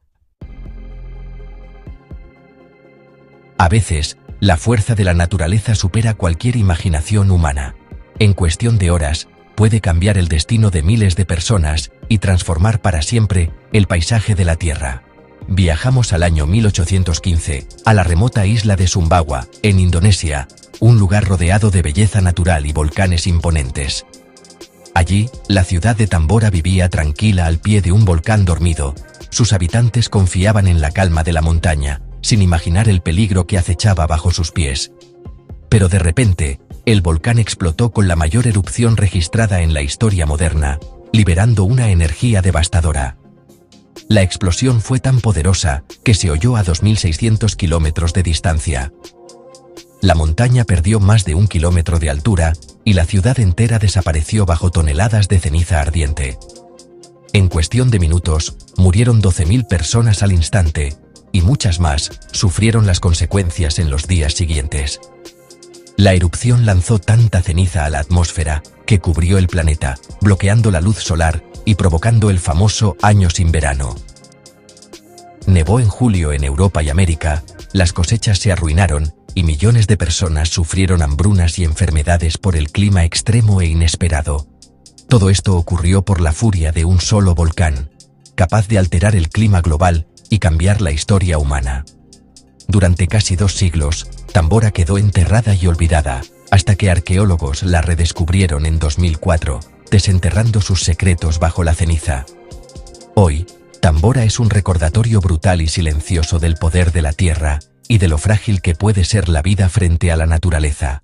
A veces, la fuerza de la naturaleza supera cualquier imaginación humana. En cuestión de horas, puede cambiar el destino de miles de personas y transformar para siempre el paisaje de la Tierra. Viajamos al año 1815, a la remota isla de Sumbawa, en Indonesia, un lugar rodeado de belleza natural y volcanes imponentes. Allí, la ciudad de Tambora vivía tranquila al pie de un volcán dormido. Sus habitantes confiaban en la calma de la montaña, sin imaginar el peligro que acechaba bajo sus pies. Pero de repente, el volcán explotó con la mayor erupción registrada en la historia moderna, liberando una energía devastadora. La explosión fue tan poderosa que se oyó a 2.600 kilómetros de distancia. La montaña perdió más de 1 kilómetro de altura y la ciudad entera desapareció bajo toneladas de ceniza ardiente. En cuestión de minutos, murieron 12.000 personas al instante, y muchas más sufrieron las consecuencias en los días siguientes. La erupción lanzó tanta ceniza a la atmósfera que cubrió el planeta, bloqueando la luz solar y provocando el famoso año sin verano. Nevó en julio en Europa y América, las cosechas se arruinaron y millones de personas sufrieron hambrunas y enfermedades por el clima extremo e inesperado. Todo esto ocurrió por la furia de un solo volcán, capaz de alterar el clima global y cambiar la historia humana. Durante casi 2 siglos, Tambora quedó enterrada y olvidada, hasta que arqueólogos la redescubrieron en 2004, desenterrando sus secretos bajo la ceniza. Hoy, Tambora es un recordatorio brutal y silencioso del poder de la tierra y de lo frágil que puede ser la vida frente a la naturaleza.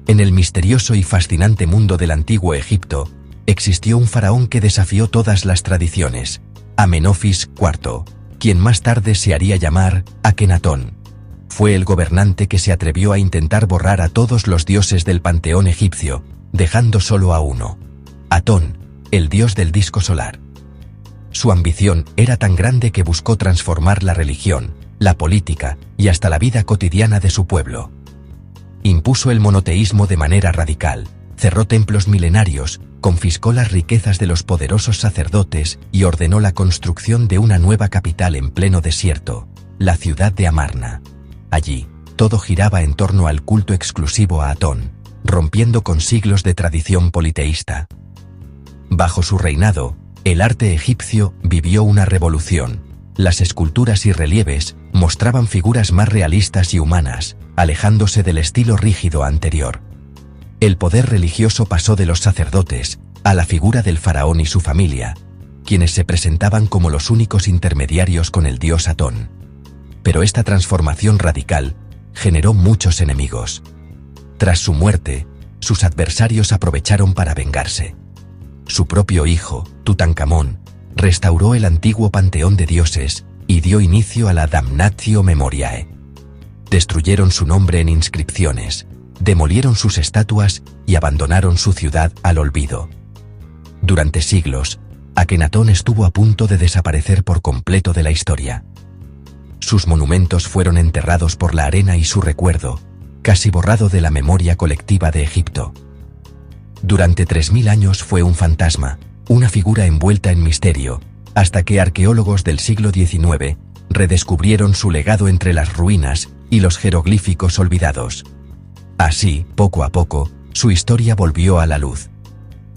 En el misterioso y fascinante mundo del antiguo Egipto, existió un faraón que desafió todas las tradiciones, Amenofis IV, quien más tarde se haría llamar Akenatón. Fue el gobernante que se atrevió a intentar borrar a todos los dioses del panteón egipcio, dejando solo a uno: Atón, el dios del disco solar. Su ambición era tan grande que buscó transformar la religión, la política y hasta la vida cotidiana de su pueblo. Impuso el monoteísmo de manera radical, cerró templos milenarios, confiscó las riquezas de los poderosos sacerdotes y ordenó la construcción de una nueva capital en pleno desierto, la ciudad de Amarna. Allí, todo giraba en torno al culto exclusivo a Atón, rompiendo con siglos de tradición politeísta. Bajo su reinado, el arte egipcio vivió una revolución. Las esculturas y relieves mostraban figuras más realistas y humanas, alejándose del estilo rígido anterior. El poder religioso pasó de los sacerdotes a la figura del faraón y su familia, quienes se presentaban como los únicos intermediarios con el dios Atón. Pero esta transformación radical generó muchos enemigos. Tras su muerte, sus adversarios aprovecharon para vengarse. Su propio hijo, Tutankamón, restauró el antiguo panteón de dioses y dio inicio a la Damnatio Memoriae. Destruyeron su nombre en inscripciones, demolieron sus estatuas y abandonaron su ciudad al olvido. Durante siglos, Akenatón estuvo a punto de desaparecer por completo de la historia. Sus monumentos fueron enterrados por la arena y su recuerdo, casi borrado de la memoria colectiva de Egipto. Durante 3000 años fue un fantasma, una figura envuelta en misterio, hasta que arqueólogos del siglo XIX redescubrieron su legado entre las ruinas y los jeroglíficos olvidados. Así, poco a poco, su historia volvió a la luz.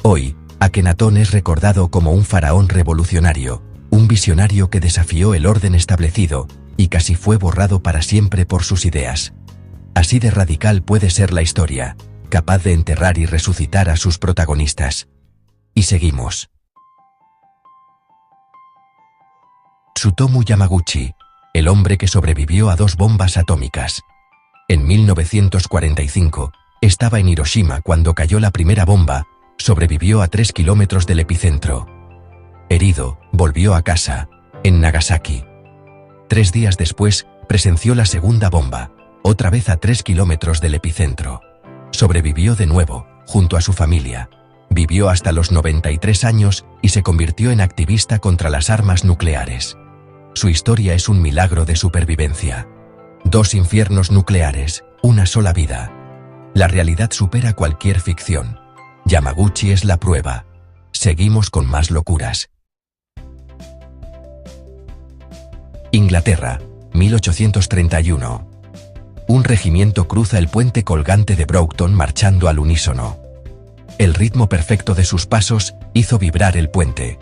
Hoy, Akenatón es recordado como un faraón revolucionario, un visionario que desafió el orden establecido y casi fue borrado para siempre por sus ideas. Así de radical puede ser la historia, capaz de enterrar y resucitar a sus protagonistas. Y seguimos. Tsutomu Yamaguchi, el hombre que sobrevivió a 2 bombas atómicas. En 1945, estaba en Hiroshima cuando cayó la primera bomba, sobrevivió a 3 kilómetros del epicentro. Herido, volvió a casa, en Nagasaki. 3 días después, presenció la segunda bomba, otra vez a 3 kilómetros del epicentro. Sobrevivió de nuevo, junto a su familia. Vivió hasta los 93 años y se convirtió en activista contra las armas nucleares. Su historia es un milagro de supervivencia. 2 infiernos nucleares, una sola vida. La realidad supera cualquier ficción. Yamaguchi es la prueba. Seguimos con más locuras. Inglaterra, 1831. Un regimiento cruza el puente colgante de Broughton marchando al unísono. El ritmo perfecto de sus pasos hizo vibrar el puente.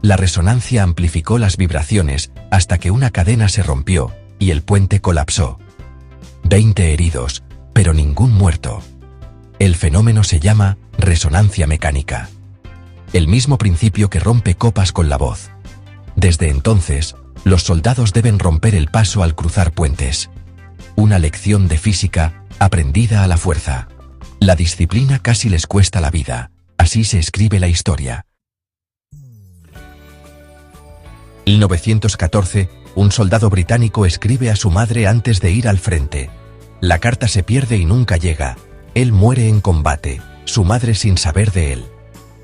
La resonancia amplificó las vibraciones hasta que una cadena se rompió y el puente colapsó. 20 heridos, pero ningún muerto. El fenómeno se llama resonancia mecánica. El mismo principio que rompe copas con la voz. Desde entonces, los soldados deben romper el paso al cruzar puentes. Una lección de física aprendida a la fuerza. La disciplina casi les cuesta la vida. Así se escribe la historia. 1914, un soldado británico escribe a su madre antes de ir al frente. La carta se pierde y nunca llega. Él muere en combate, su madre sin saber de él.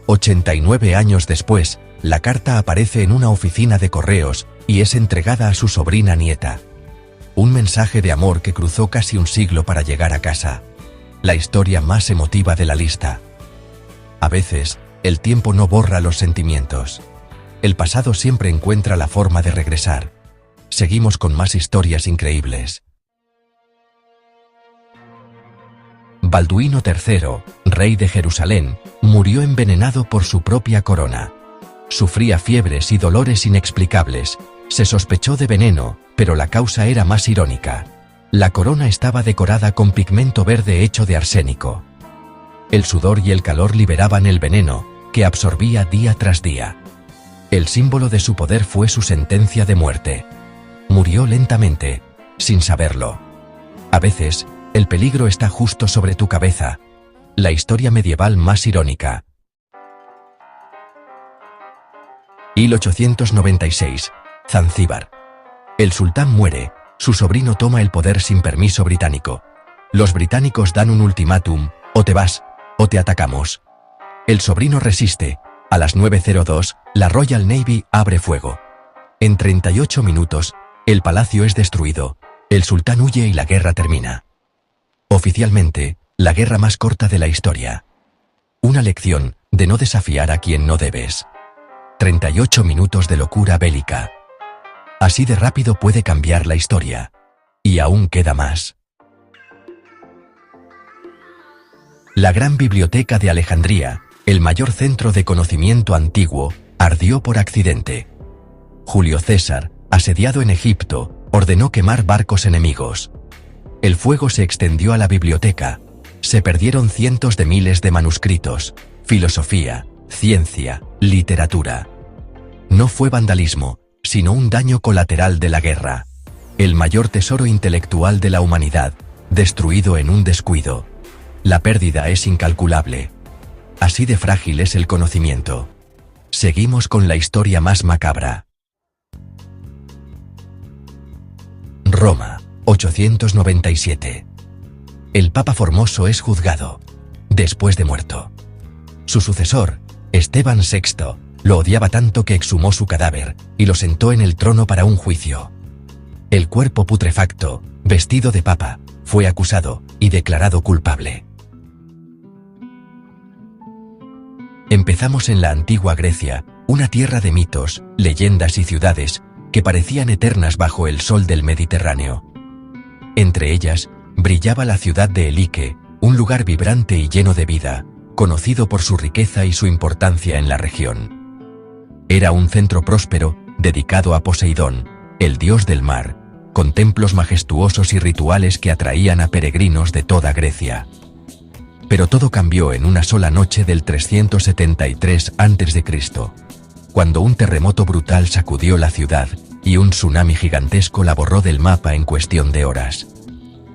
89 años después, la carta aparece en una oficina de correos y es entregada a su sobrina nieta. Un mensaje de amor que cruzó casi un siglo para llegar a casa. La historia más emotiva de la lista. A veces, el tiempo no borra los sentimientos. El pasado siempre encuentra la forma de regresar. Seguimos con más historias increíbles. Balduino III, rey de Jerusalén, murió envenenado por su propia corona. Sufría fiebres y dolores inexplicables. Se sospechó de veneno, pero la causa era más irónica. La corona estaba decorada con pigmento verde hecho de arsénico. El sudor y el calor liberaban el veneno, que absorbía día tras día. El símbolo de su poder fue su sentencia de muerte. Murió lentamente, sin saberlo. A veces, el peligro está justo sobre tu cabeza. La historia medieval más irónica. 1896. Zanzíbar. El sultán muere, su sobrino toma el poder sin permiso británico. Los británicos dan un ultimátum: o te vas, o te atacamos. El sobrino resiste. A las 9:02, la Royal Navy abre fuego. En 38 minutos, el palacio es destruido. El sultán huye y la guerra termina. Oficialmente, la guerra más corta de la historia. Una lección de no desafiar a quien no debes. 38 minutos de locura bélica. Así de rápido puede cambiar la historia. Y aún queda más. La gran biblioteca de Alejandría, el mayor centro de conocimiento antiguo, ardió por accidente. Julio César, asediado en Egipto, ordenó quemar barcos enemigos. El fuego se extendió a la biblioteca. Se perdieron cientos de miles de manuscritos, filosofía, ciencia, literatura. No fue vandalismo, sino un daño colateral de la guerra. El mayor tesoro intelectual de la humanidad, destruido en un descuido. La pérdida es incalculable. Así de frágil es el conocimiento. Seguimos con la historia más macabra. Roma, 897. El Papa Formoso es juzgado, después de muerto. Su sucesor, Esteban VI, lo odiaba tanto que exhumó su cadáver y lo sentó en el trono para un juicio. El cuerpo putrefacto, vestido de papa, fue acusado y declarado culpable. Empezamos en la antigua Grecia, una tierra de mitos, leyendas y ciudades que parecían eternas bajo el sol del Mediterráneo. Entre ellas, brillaba la ciudad de Elike, un lugar vibrante y lleno de vida, conocido por su riqueza y su importancia en la región. Era un centro próspero, dedicado a Poseidón, el dios del mar, con templos majestuosos y rituales que atraían a peregrinos de toda Grecia. Pero todo cambió en una sola noche del 373 a.C., cuando un terremoto brutal sacudió la ciudad y un tsunami gigantesco la borró del mapa en cuestión de horas.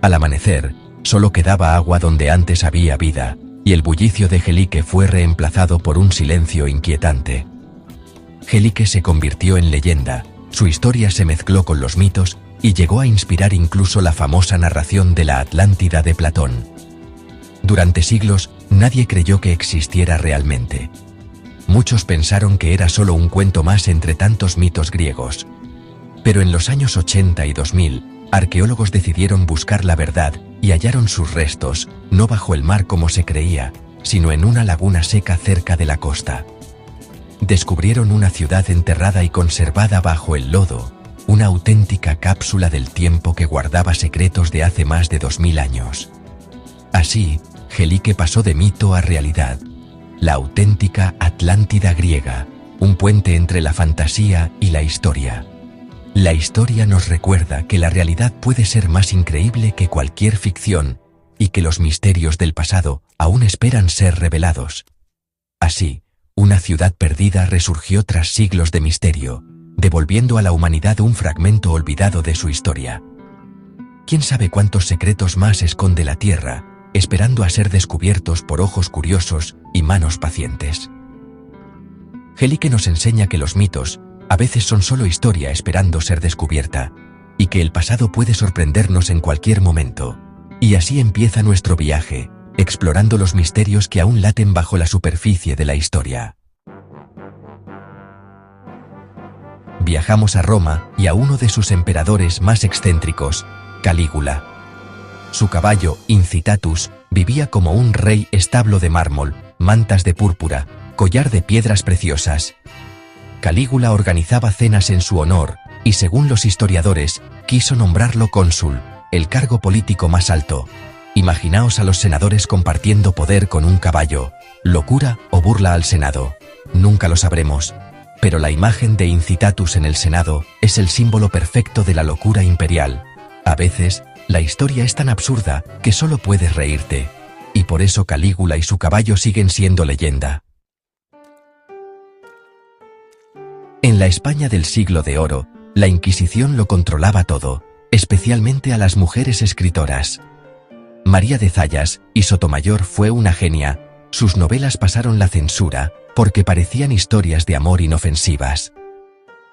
Al amanecer, solo quedaba agua donde antes había vida, y el bullicio de Gelike fue reemplazado por un silencio inquietante. Gelike se convirtió en leyenda, su historia se mezcló con los mitos y llegó a inspirar incluso la famosa narración de la Atlántida de Platón. Durante siglos, nadie creyó que existiera realmente. Muchos pensaron que era solo un cuento más entre tantos mitos griegos. Pero en los años 80 y 2000, arqueólogos decidieron buscar la verdad y hallaron sus restos, no bajo el mar como se creía, sino en una laguna seca cerca de la costa. Descubrieron una ciudad enterrada y conservada bajo el lodo, una auténtica cápsula del tiempo que guardaba secretos de hace más de 2000 años. Así, Gelike pasó de mito a realidad. La auténtica Atlántida griega, un puente entre la fantasía y la historia. La historia nos recuerda que la realidad puede ser más increíble que cualquier ficción y que los misterios del pasado aún esperan ser revelados. Así, una ciudad perdida resurgió tras siglos de misterio, devolviendo a la humanidad un fragmento olvidado de su historia. ¿Quién sabe cuántos secretos más esconde la Tierra, esperando a ser descubiertos por ojos curiosos y manos pacientes? Gelike nos enseña que los mitos a veces son solo historia esperando ser descubierta, y que el pasado puede sorprendernos en cualquier momento. Y así empieza nuestro viaje, explorando los misterios que aún laten bajo la superficie de la historia. Viajamos a Roma y a uno de sus emperadores más excéntricos, Calígula. Su caballo, Incitatus, vivía como un rey establo de mármol, mantas de púrpura, collar de piedras preciosas. Calígula organizaba cenas en su honor y, según los historiadores, quiso nombrarlo cónsul, el cargo político más alto. Imaginaos a los senadores compartiendo poder con un caballo. ¿Locura o burla al Senado? Nunca lo sabremos. Pero la imagen de Incitatus en el Senado es el símbolo perfecto de la locura imperial. A veces, la historia es tan absurda que solo puedes reírte. Y por eso Calígula y su caballo siguen siendo leyenda. En la España del siglo de oro, la Inquisición lo controlaba todo, especialmente a las mujeres escritoras. María de Zayas y Sotomayor fue una genia. Sus novelas pasaron la censura porque parecían historias de amor inofensivas.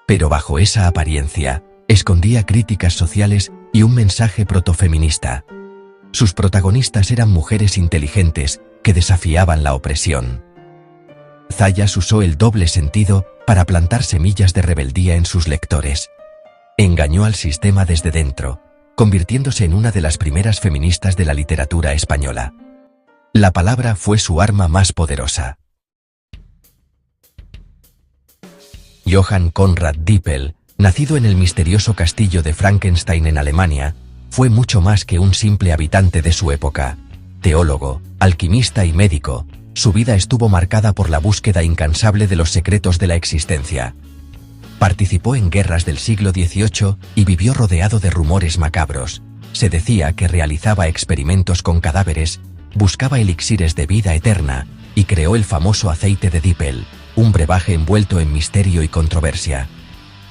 Pero bajo esa apariencia, escondía críticas sociales y un mensaje protofeminista. Sus protagonistas eran mujeres inteligentes que desafiaban la opresión. Zayas usó el doble sentido para plantar semillas de rebeldía en sus lectores. Engañó al sistema desde dentro, convirtiéndose en una de las primeras feministas de la literatura española. La palabra fue su arma más poderosa. Johann Conrad Dippel, nacido en el misterioso castillo de Frankenstein en Alemania, fue mucho más que un simple habitante de su época. Teólogo, alquimista y médico, su vida estuvo marcada por la búsqueda incansable de los secretos de la existencia. Participó en guerras del siglo XVIII y vivió rodeado de rumores macabros. Se decía que realizaba experimentos con cadáveres buscaba elixires de vida eterna y creó el famoso aceite de Dippel, un brebaje envuelto en misterio y controversia.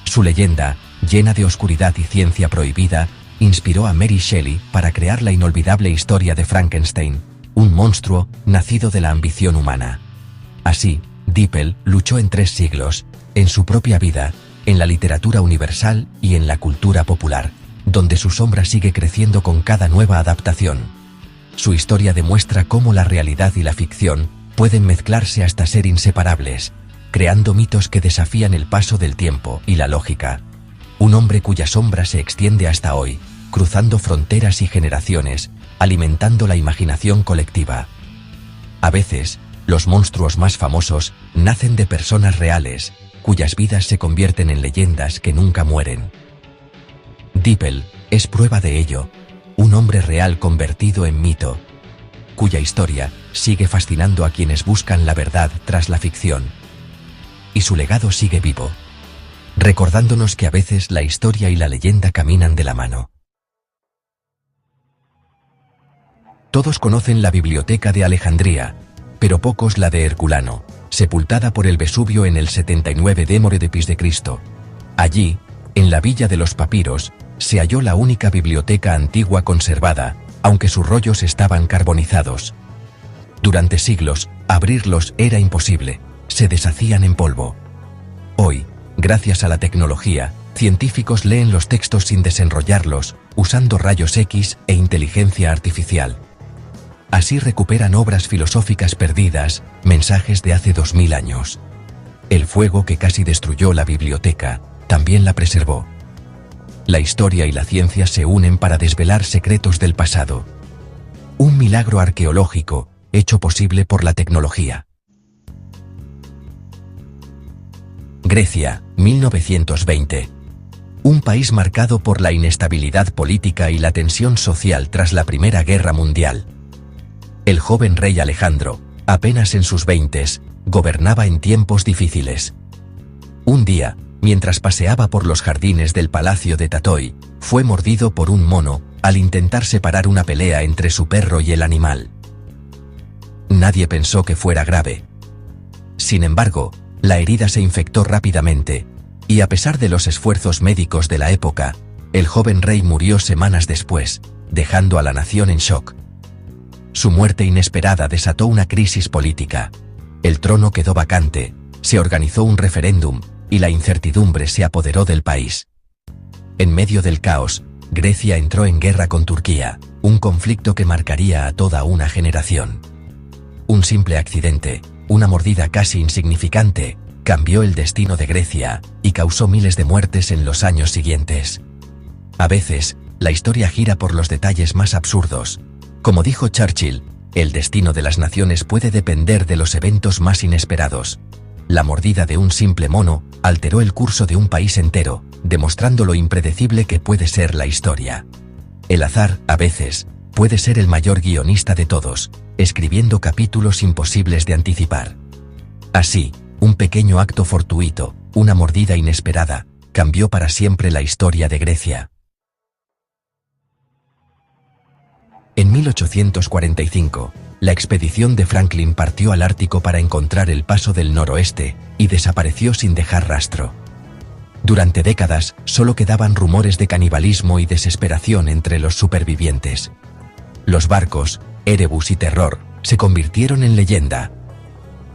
Su leyenda, llena de oscuridad y ciencia prohibida, inspiró a Mary Shelley para crear la inolvidable historia de Frankenstein, un monstruo nacido de la ambición humana. Así, Dippel luchó en 3 siglos, en su propia vida, en la literatura universal y en la cultura popular, donde su sombra sigue creciendo con cada nueva adaptación. Su historia demuestra cómo la realidad y la ficción pueden mezclarse hasta ser inseparables, creando mitos que desafían el paso del tiempo y la lógica. Un hombre cuya sombra se extiende hasta hoy, cruzando fronteras y generaciones, alimentando la imaginación colectiva. A veces, los monstruos más famosos nacen de personas reales, cuyas vidas se convierten en leyendas que nunca mueren. Dippel es prueba de ello, un hombre real convertido en mito, cuya historia sigue fascinando a quienes buscan la verdad tras la ficción. Y su legado sigue vivo, recordándonos que a veces la historia y la leyenda caminan de la mano. Todos conocen la Biblioteca de Alejandría, pero pocos la de Herculano, sepultada por el Vesubio en el 79 d.C. Allí, en la Villa de los Papiros, se halló la única biblioteca antigua conservada, aunque sus rollos estaban carbonizados. Durante siglos, abrirlos era imposible, se deshacían en polvo. Hoy, gracias a la tecnología, científicos leen los textos sin desenrollarlos, usando rayos X e inteligencia artificial. Así recuperan obras filosóficas perdidas, mensajes de hace 2000 años. El fuego que casi destruyó la biblioteca, también la preservó. La historia y la ciencia se unen para desvelar secretos del pasado. Un milagro arqueológico, hecho posible por la tecnología. Grecia, 1920. Un país marcado por la inestabilidad política y la tensión social tras la Primera Guerra Mundial. El joven rey Alejandro, apenas en sus 20s, gobernaba en tiempos difíciles. Un día, mientras paseaba por los jardines del palacio de Tatoi, fue mordido por un mono al intentar separar una pelea entre su perro y el animal. Nadie pensó que fuera grave. Sin embargo, la herida se infectó rápidamente, y a pesar de los esfuerzos médicos de la época, el joven rey murió semanas después, dejando a la nación en shock. Su muerte inesperada desató una crisis política. El trono quedó vacante, se organizó un referéndum, y la incertidumbre se apoderó del país. En medio del caos, Grecia entró en guerra con Turquía, un conflicto que marcaría a toda una generación. Un simple accidente, una mordida casi insignificante, cambió el destino de Grecia y causó miles de muertes en los años siguientes. A veces, la historia gira por los detalles más absurdos. Como dijo Churchill, el destino de las naciones puede depender de los eventos más inesperados. La mordida de un simple mono alteró el curso de un país entero, demostrando lo impredecible que puede ser la historia. El azar, a veces, puede ser el mayor guionista de todos, escribiendo capítulos imposibles de anticipar. Así, un pequeño acto fortuito, una mordida inesperada, cambió para siempre la historia de Grecia. En 1845, la expedición de Franklin partió al Ártico para encontrar el paso del noroeste, y desapareció sin dejar rastro. Durante décadas, solo quedaban rumores de canibalismo y desesperación entre los supervivientes. Los barcos, Erebus y Terror, se convirtieron en leyenda.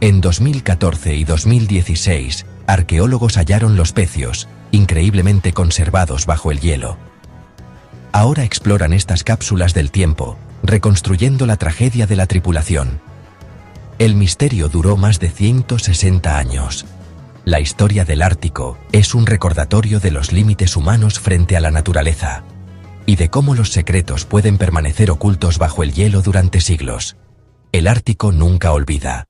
En 2014 y 2016, arqueólogos hallaron los pecios, increíblemente conservados bajo el hielo. Ahora exploran estas cápsulas del tiempo, reconstruyendo la tragedia de la tripulación. El misterio duró más de 160 años. La historia del Ártico es un recordatorio de los límites humanos frente a la naturaleza, y de cómo los secretos pueden permanecer ocultos bajo el hielo durante siglos. El Ártico nunca olvida.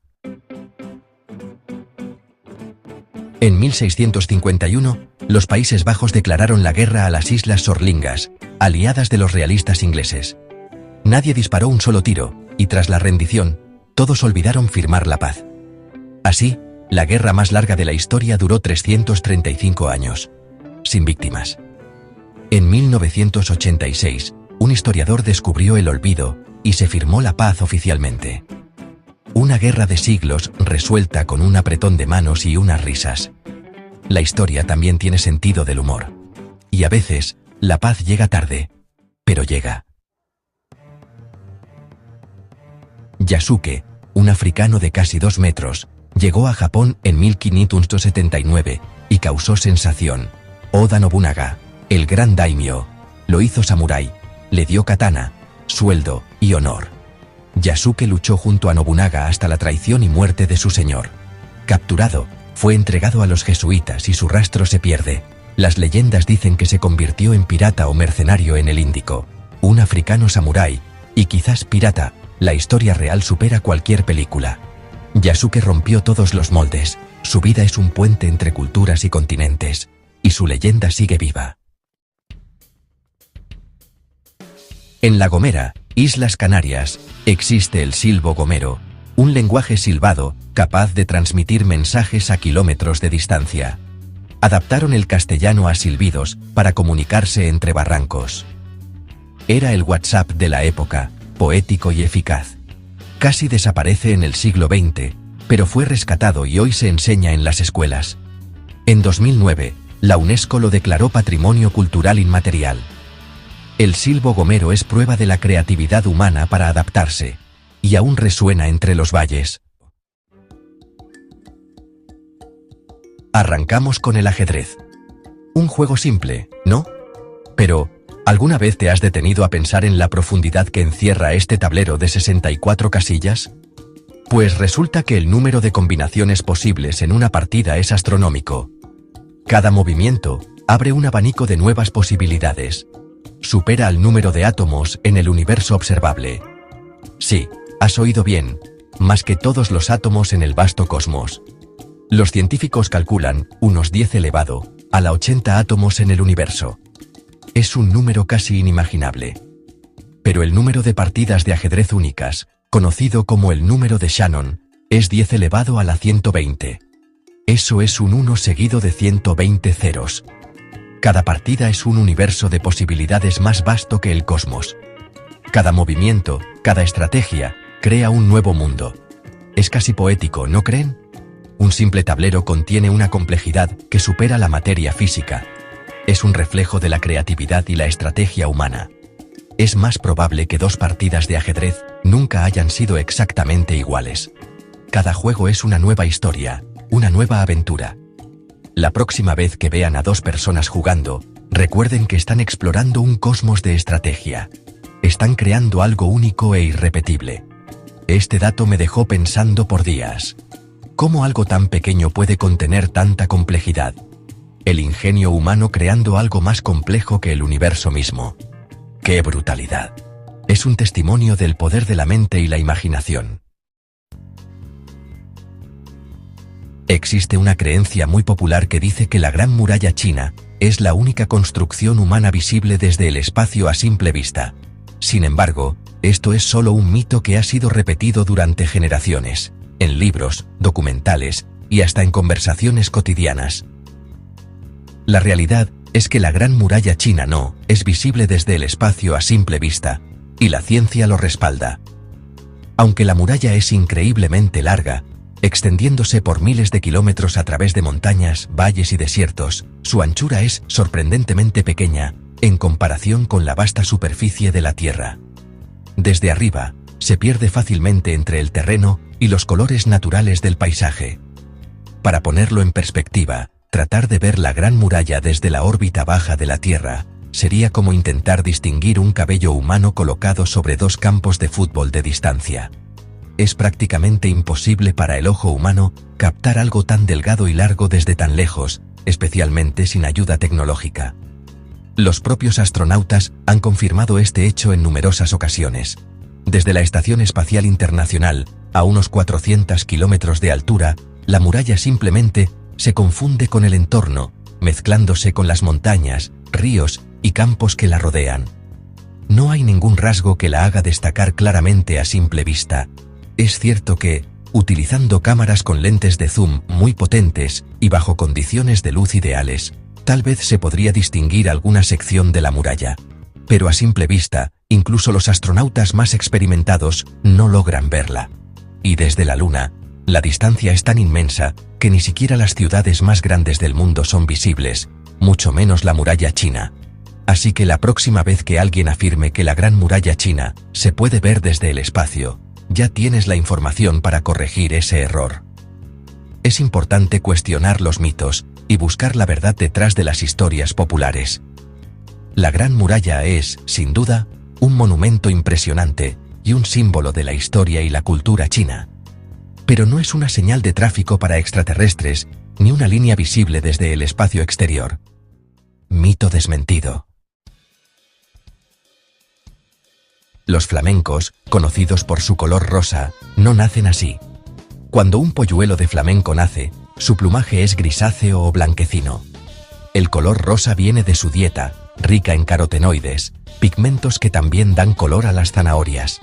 En 1651, los Países Bajos declararon la guerra a las Islas Sorlingas, aliadas de los realistas ingleses. Nadie disparó un solo tiro, y tras la rendición, todos olvidaron firmar la paz. Así, la guerra más larga de la historia duró 335 años, sin víctimas. En 1986, un historiador descubrió el olvido, y se firmó la paz oficialmente. Una guerra de siglos resuelta con un apretón de manos y unas risas. La historia también tiene sentido del humor. Y a veces, la paz llega tarde, pero llega. Yasuke, un africano de casi 2 metros, llegó a Japón en 1579 y causó sensación. Oda Nobunaga, el gran daimyo, lo hizo samurái, le dio katana, sueldo y honor. Yasuke luchó junto a Nobunaga hasta la traición y muerte de su señor. Capturado, fue entregado a los jesuitas y su rastro se pierde. Las leyendas dicen que se convirtió en pirata o mercenario en el Índico, un africano samurái, y quizás pirata. La historia real supera cualquier película. Yasuke rompió todos los moldes, su vida es un puente entre culturas y continentes, y su leyenda sigue viva. En La Gomera, Islas Canarias, existe el silbo gomero, un lenguaje silbado capaz de transmitir mensajes a kilómetros de distancia. Adaptaron el castellano a silbidos para comunicarse entre barrancos. Era el WhatsApp de la época, poético y eficaz. Casi desaparece en el siglo XX, pero fue rescatado y hoy se enseña en las escuelas. En 2009, la UNESCO lo declaró Patrimonio Cultural Inmaterial. El silbo gomero es prueba de la creatividad humana para adaptarse, y aún resuena entre los valles. Arrancamos con el ajedrez. Un juego simple, ¿no? Pero, ¿alguna vez te has detenido a pensar en la profundidad que encierra este tablero de 64 casillas? Pues resulta que el número de combinaciones posibles en una partida es astronómico. Cada movimiento abre un abanico de nuevas posibilidades. Supera al número de átomos en el universo observable. Sí, has oído bien, más que todos los átomos en el vasto cosmos. Los científicos calculan unos 10 elevado a la 80 átomos en el universo. Es un número casi inimaginable. Pero el número de partidas de ajedrez únicas, conocido como el número de Shannon, es 10 elevado a la 120. Eso es un 1 seguido de 120 ceros. Cada partida es un universo de posibilidades más vasto que el cosmos. Cada movimiento, cada estrategia, crea un nuevo mundo. Es casi poético, ¿no creen? Un simple tablero contiene una complejidad que supera la materia física. Es un reflejo de la creatividad y la estrategia humana. Es más probable que 2 partidas de ajedrez nunca hayan sido exactamente iguales. Cada juego es una nueva historia, una nueva aventura. La próxima vez que vean a 2 personas jugando, recuerden que están explorando un cosmos de estrategia. Están creando algo único e irrepetible. Este dato me dejó pensando por días. ¿Cómo algo tan pequeño puede contener tanta complejidad? El ingenio humano creando algo más complejo que el universo mismo. ¡Qué brutalidad! Es un testimonio del poder de la mente y la imaginación. Existe una creencia muy popular que dice que la Gran Muralla China es la única construcción humana visible desde el espacio a simple vista. Sin embargo, esto es solo un mito que ha sido repetido durante generaciones, en libros, documentales y hasta en conversaciones cotidianas. La realidad es que la Gran Muralla China no es visible desde el espacio a simple vista, y la ciencia lo respalda. Aunque la muralla es increíblemente larga, extendiéndose por miles de kilómetros a través de montañas, valles y desiertos, su anchura es sorprendentemente pequeña, en comparación con la vasta superficie de la Tierra. Desde arriba, se pierde fácilmente entre el terreno y los colores naturales del paisaje. Para ponerlo en perspectiva, tratar de ver la Gran Muralla desde la órbita baja de la Tierra sería como intentar distinguir un cabello humano colocado sobre 2 campos de fútbol de distancia. Es prácticamente imposible para el ojo humano captar algo tan delgado y largo desde tan lejos, especialmente sin ayuda tecnológica. Los propios astronautas han confirmado este hecho en numerosas ocasiones. Desde la Estación Espacial Internacional, a unos 400 kilómetros de altura, la muralla simplemente se confunde con el entorno, mezclándose con las montañas, ríos y campos que la rodean. No hay ningún rasgo que la haga destacar claramente a simple vista. Es cierto que, utilizando cámaras con lentes de zoom muy potentes y bajo condiciones de luz ideales, tal vez se podría distinguir alguna sección de la muralla. Pero a simple vista, Incluso los astronautas más experimentados no logran verla. Y desde la Luna, la distancia es tan inmensa que ni siquiera las ciudades más grandes del mundo son visibles, mucho menos la muralla china. Así que la próxima vez que alguien afirme que la Gran Muralla China se puede ver desde el espacio, ya tienes la información para corregir ese error. Es importante cuestionar los mitos y buscar la verdad detrás de las historias populares. La Gran Muralla es, sin duda, un monumento impresionante y un símbolo de la historia y la cultura china. Pero no es una señal de tráfico para extraterrestres ni una línea visible desde el espacio exterior. Mito desmentido. Los flamencos, conocidos por su color rosa, no nacen así. Cuando un polluelo de flamenco nace, su plumaje es grisáceo o blanquecino. El color rosa viene de su dieta, rica en carotenoides, pigmentos que también dan color a las zanahorias.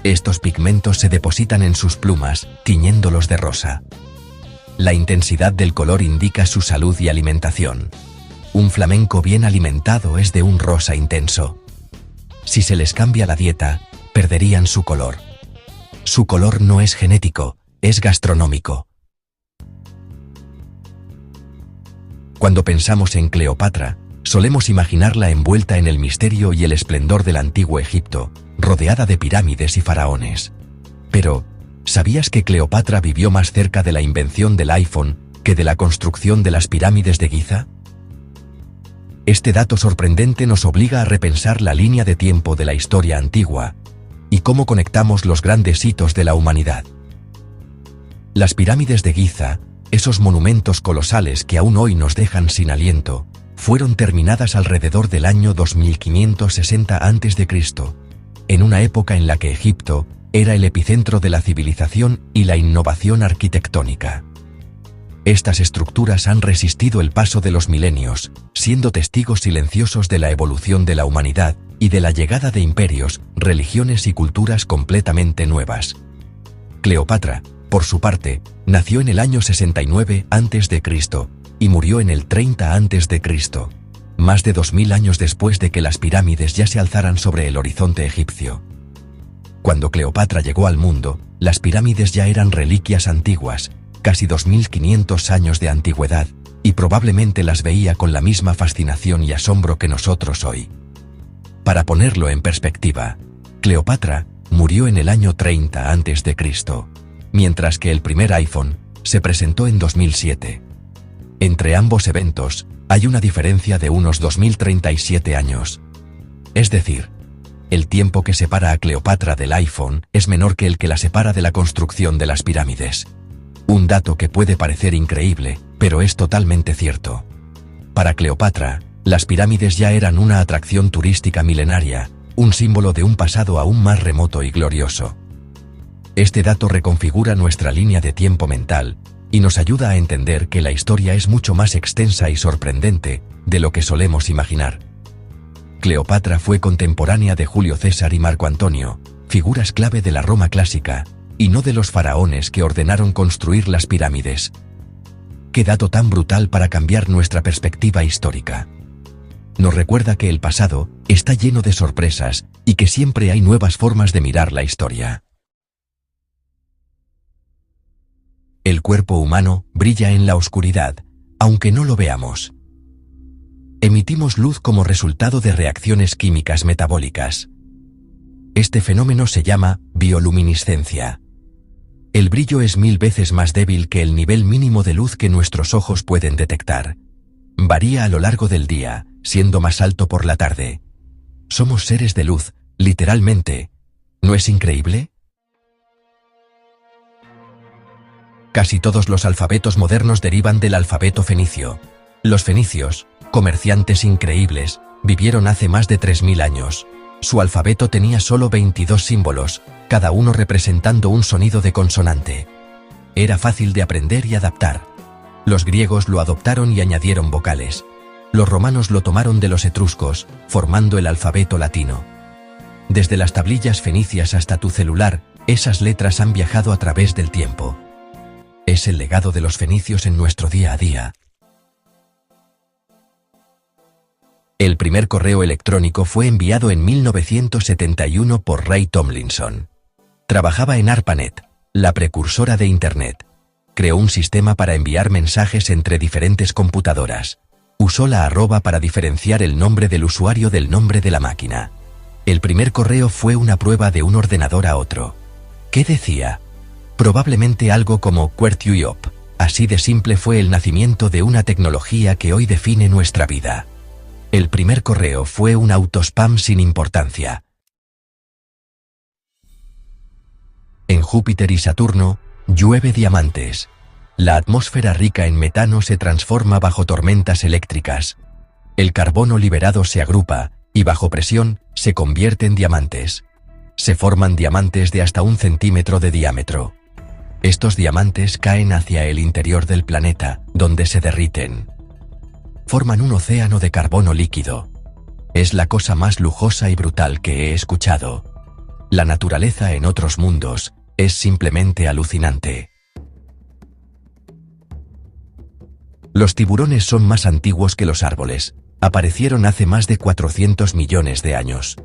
Estos pigmentos se depositan en sus plumas, tiñéndolos de rosa. La intensidad del color indica su salud y alimentación. Un flamenco bien alimentado es de un rosa intenso. Si se les cambia la dieta, perderían su color. Su color no es genético, es gastronómico. Cuando pensamos en Cleopatra, solemos imaginarla envuelta en el misterio y el esplendor del antiguo Egipto, rodeada de pirámides y faraones. Pero, ¿sabías que Cleopatra vivió más cerca de la invención del iPhone que de la construcción de las pirámides de Giza? Este dato sorprendente nos obliga a repensar la línea de tiempo de la historia antigua y cómo conectamos los grandes hitos de la humanidad. Las pirámides de Giza, esos monumentos colosales que aún hoy nos dejan sin aliento, fueron terminadas alrededor del año 2560 a.C., en una época en la que Egipto era el epicentro de la civilización y la innovación arquitectónica. Estas estructuras han resistido el paso de los milenios, siendo testigos silenciosos de la evolución de la humanidad y de la llegada de imperios, religiones y culturas completamente nuevas. Cleopatra, por su parte, nació en el año 69 a.C. y murió en el 30 a.C., más de 2000 años después de que las pirámides ya se alzaran sobre el horizonte egipcio. Cuando Cleopatra llegó al mundo, las pirámides ya eran reliquias antiguas, casi 2500 años de antigüedad, y probablemente las veía con la misma fascinación y asombro que nosotros hoy. Para ponerlo en perspectiva, Cleopatra murió en el año 30 a.C., mientras que el primer iPhone se presentó en 2007. Entre ambos eventos, hay una diferencia de unos 2037 años. Es decir, el tiempo que separa a Cleopatra del iPhone es menor que el que la separa de la construcción de las pirámides. Un dato que puede parecer increíble, pero es totalmente cierto. Para Cleopatra, las pirámides ya eran una atracción turística milenaria, un símbolo de un pasado aún más remoto y glorioso. Este dato reconfigura nuestra línea de tiempo mental y nos ayuda a entender que la historia es mucho más extensa y sorprendente de lo que solemos imaginar. Cleopatra fue contemporánea de Julio César y Marco Antonio, figuras clave de la Roma clásica, y no de los faraones que ordenaron construir las pirámides. ¡Qué dato tan brutal para cambiar nuestra perspectiva histórica! Nos recuerda que el pasado está lleno de sorpresas y que siempre hay nuevas formas de mirar la historia. El cuerpo humano brilla en la oscuridad, aunque no lo veamos. Emitimos luz como resultado de reacciones químicas metabólicas. Este fenómeno se llama bioluminiscencia. El brillo es 1000 veces más débil que el nivel mínimo de luz que nuestros ojos pueden detectar. Varía a lo largo del día, siendo más alto por la tarde. Somos seres de luz, literalmente. ¿No es increíble? Casi todos los alfabetos modernos derivan del alfabeto fenicio. Los fenicios, comerciantes increíbles, vivieron hace más de 3000 años. Su alfabeto tenía solo 22 símbolos, cada uno representando un sonido de consonante. Era fácil de aprender y adaptar. Los griegos lo adoptaron y añadieron vocales. Los romanos lo tomaron de los etruscos, formando el alfabeto latino. Desde las tablillas fenicias hasta tu celular, esas letras han viajado a través del tiempo. Es el legado de los fenicios en nuestro día a día. El primer correo electrónico fue enviado en 1971 por Ray Tomlinson. Trabajaba en ARPANET, la precursora de Internet. Creó un sistema para enviar mensajes entre diferentes computadoras. Usó la arroba para diferenciar el nombre del usuario del nombre de la máquina. El primer correo fue una prueba de un ordenador a otro. ¿Qué decía? Probablemente algo como "Quert you up". Así de simple fue el nacimiento de una tecnología que hoy define nuestra vida. El primer correo fue un autospam sin importancia. En Júpiter y Saturno, llueve diamantes. La atmósfera rica en metano se transforma bajo tormentas eléctricas. El carbono liberado se agrupa y bajo presión se convierte en diamantes. Se forman diamantes de hasta 1 centímetro de diámetro. Estos diamantes caen hacia el interior del planeta, donde se derriten. Forman un océano de carbono líquido. Es la cosa más lujosa y brutal que he escuchado. La naturaleza en otros mundos es simplemente alucinante. Los tiburones son más antiguos que los árboles. Aparecieron hace más de 400 millones de años.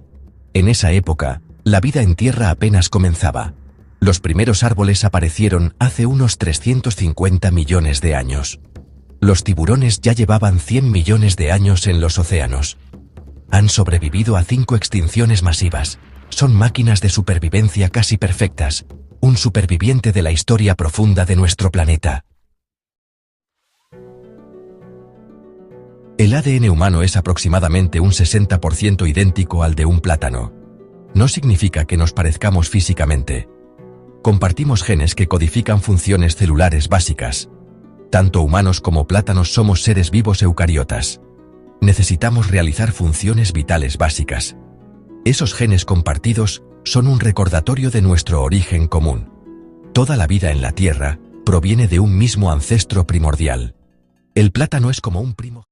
En esa época, la vida en tierra apenas comenzaba. Los primeros árboles aparecieron hace unos 350 millones de años. Los tiburones ya llevaban 100 millones de años en los océanos. Han sobrevivido a 5 extinciones masivas. Son máquinas de supervivencia casi perfectas. Un superviviente de la historia profunda de nuestro planeta. El ADN humano es aproximadamente un 60% idéntico al de un plátano. No significa que nos parezcamos físicamente. Compartimos genes que codifican funciones celulares básicas. Tanto humanos como plátanos somos seres vivos eucariotas. Necesitamos realizar funciones vitales básicas. Esos genes compartidos son un recordatorio de nuestro origen común. Toda la vida en la Tierra proviene de un mismo ancestro primordial. El plátano es como un primo.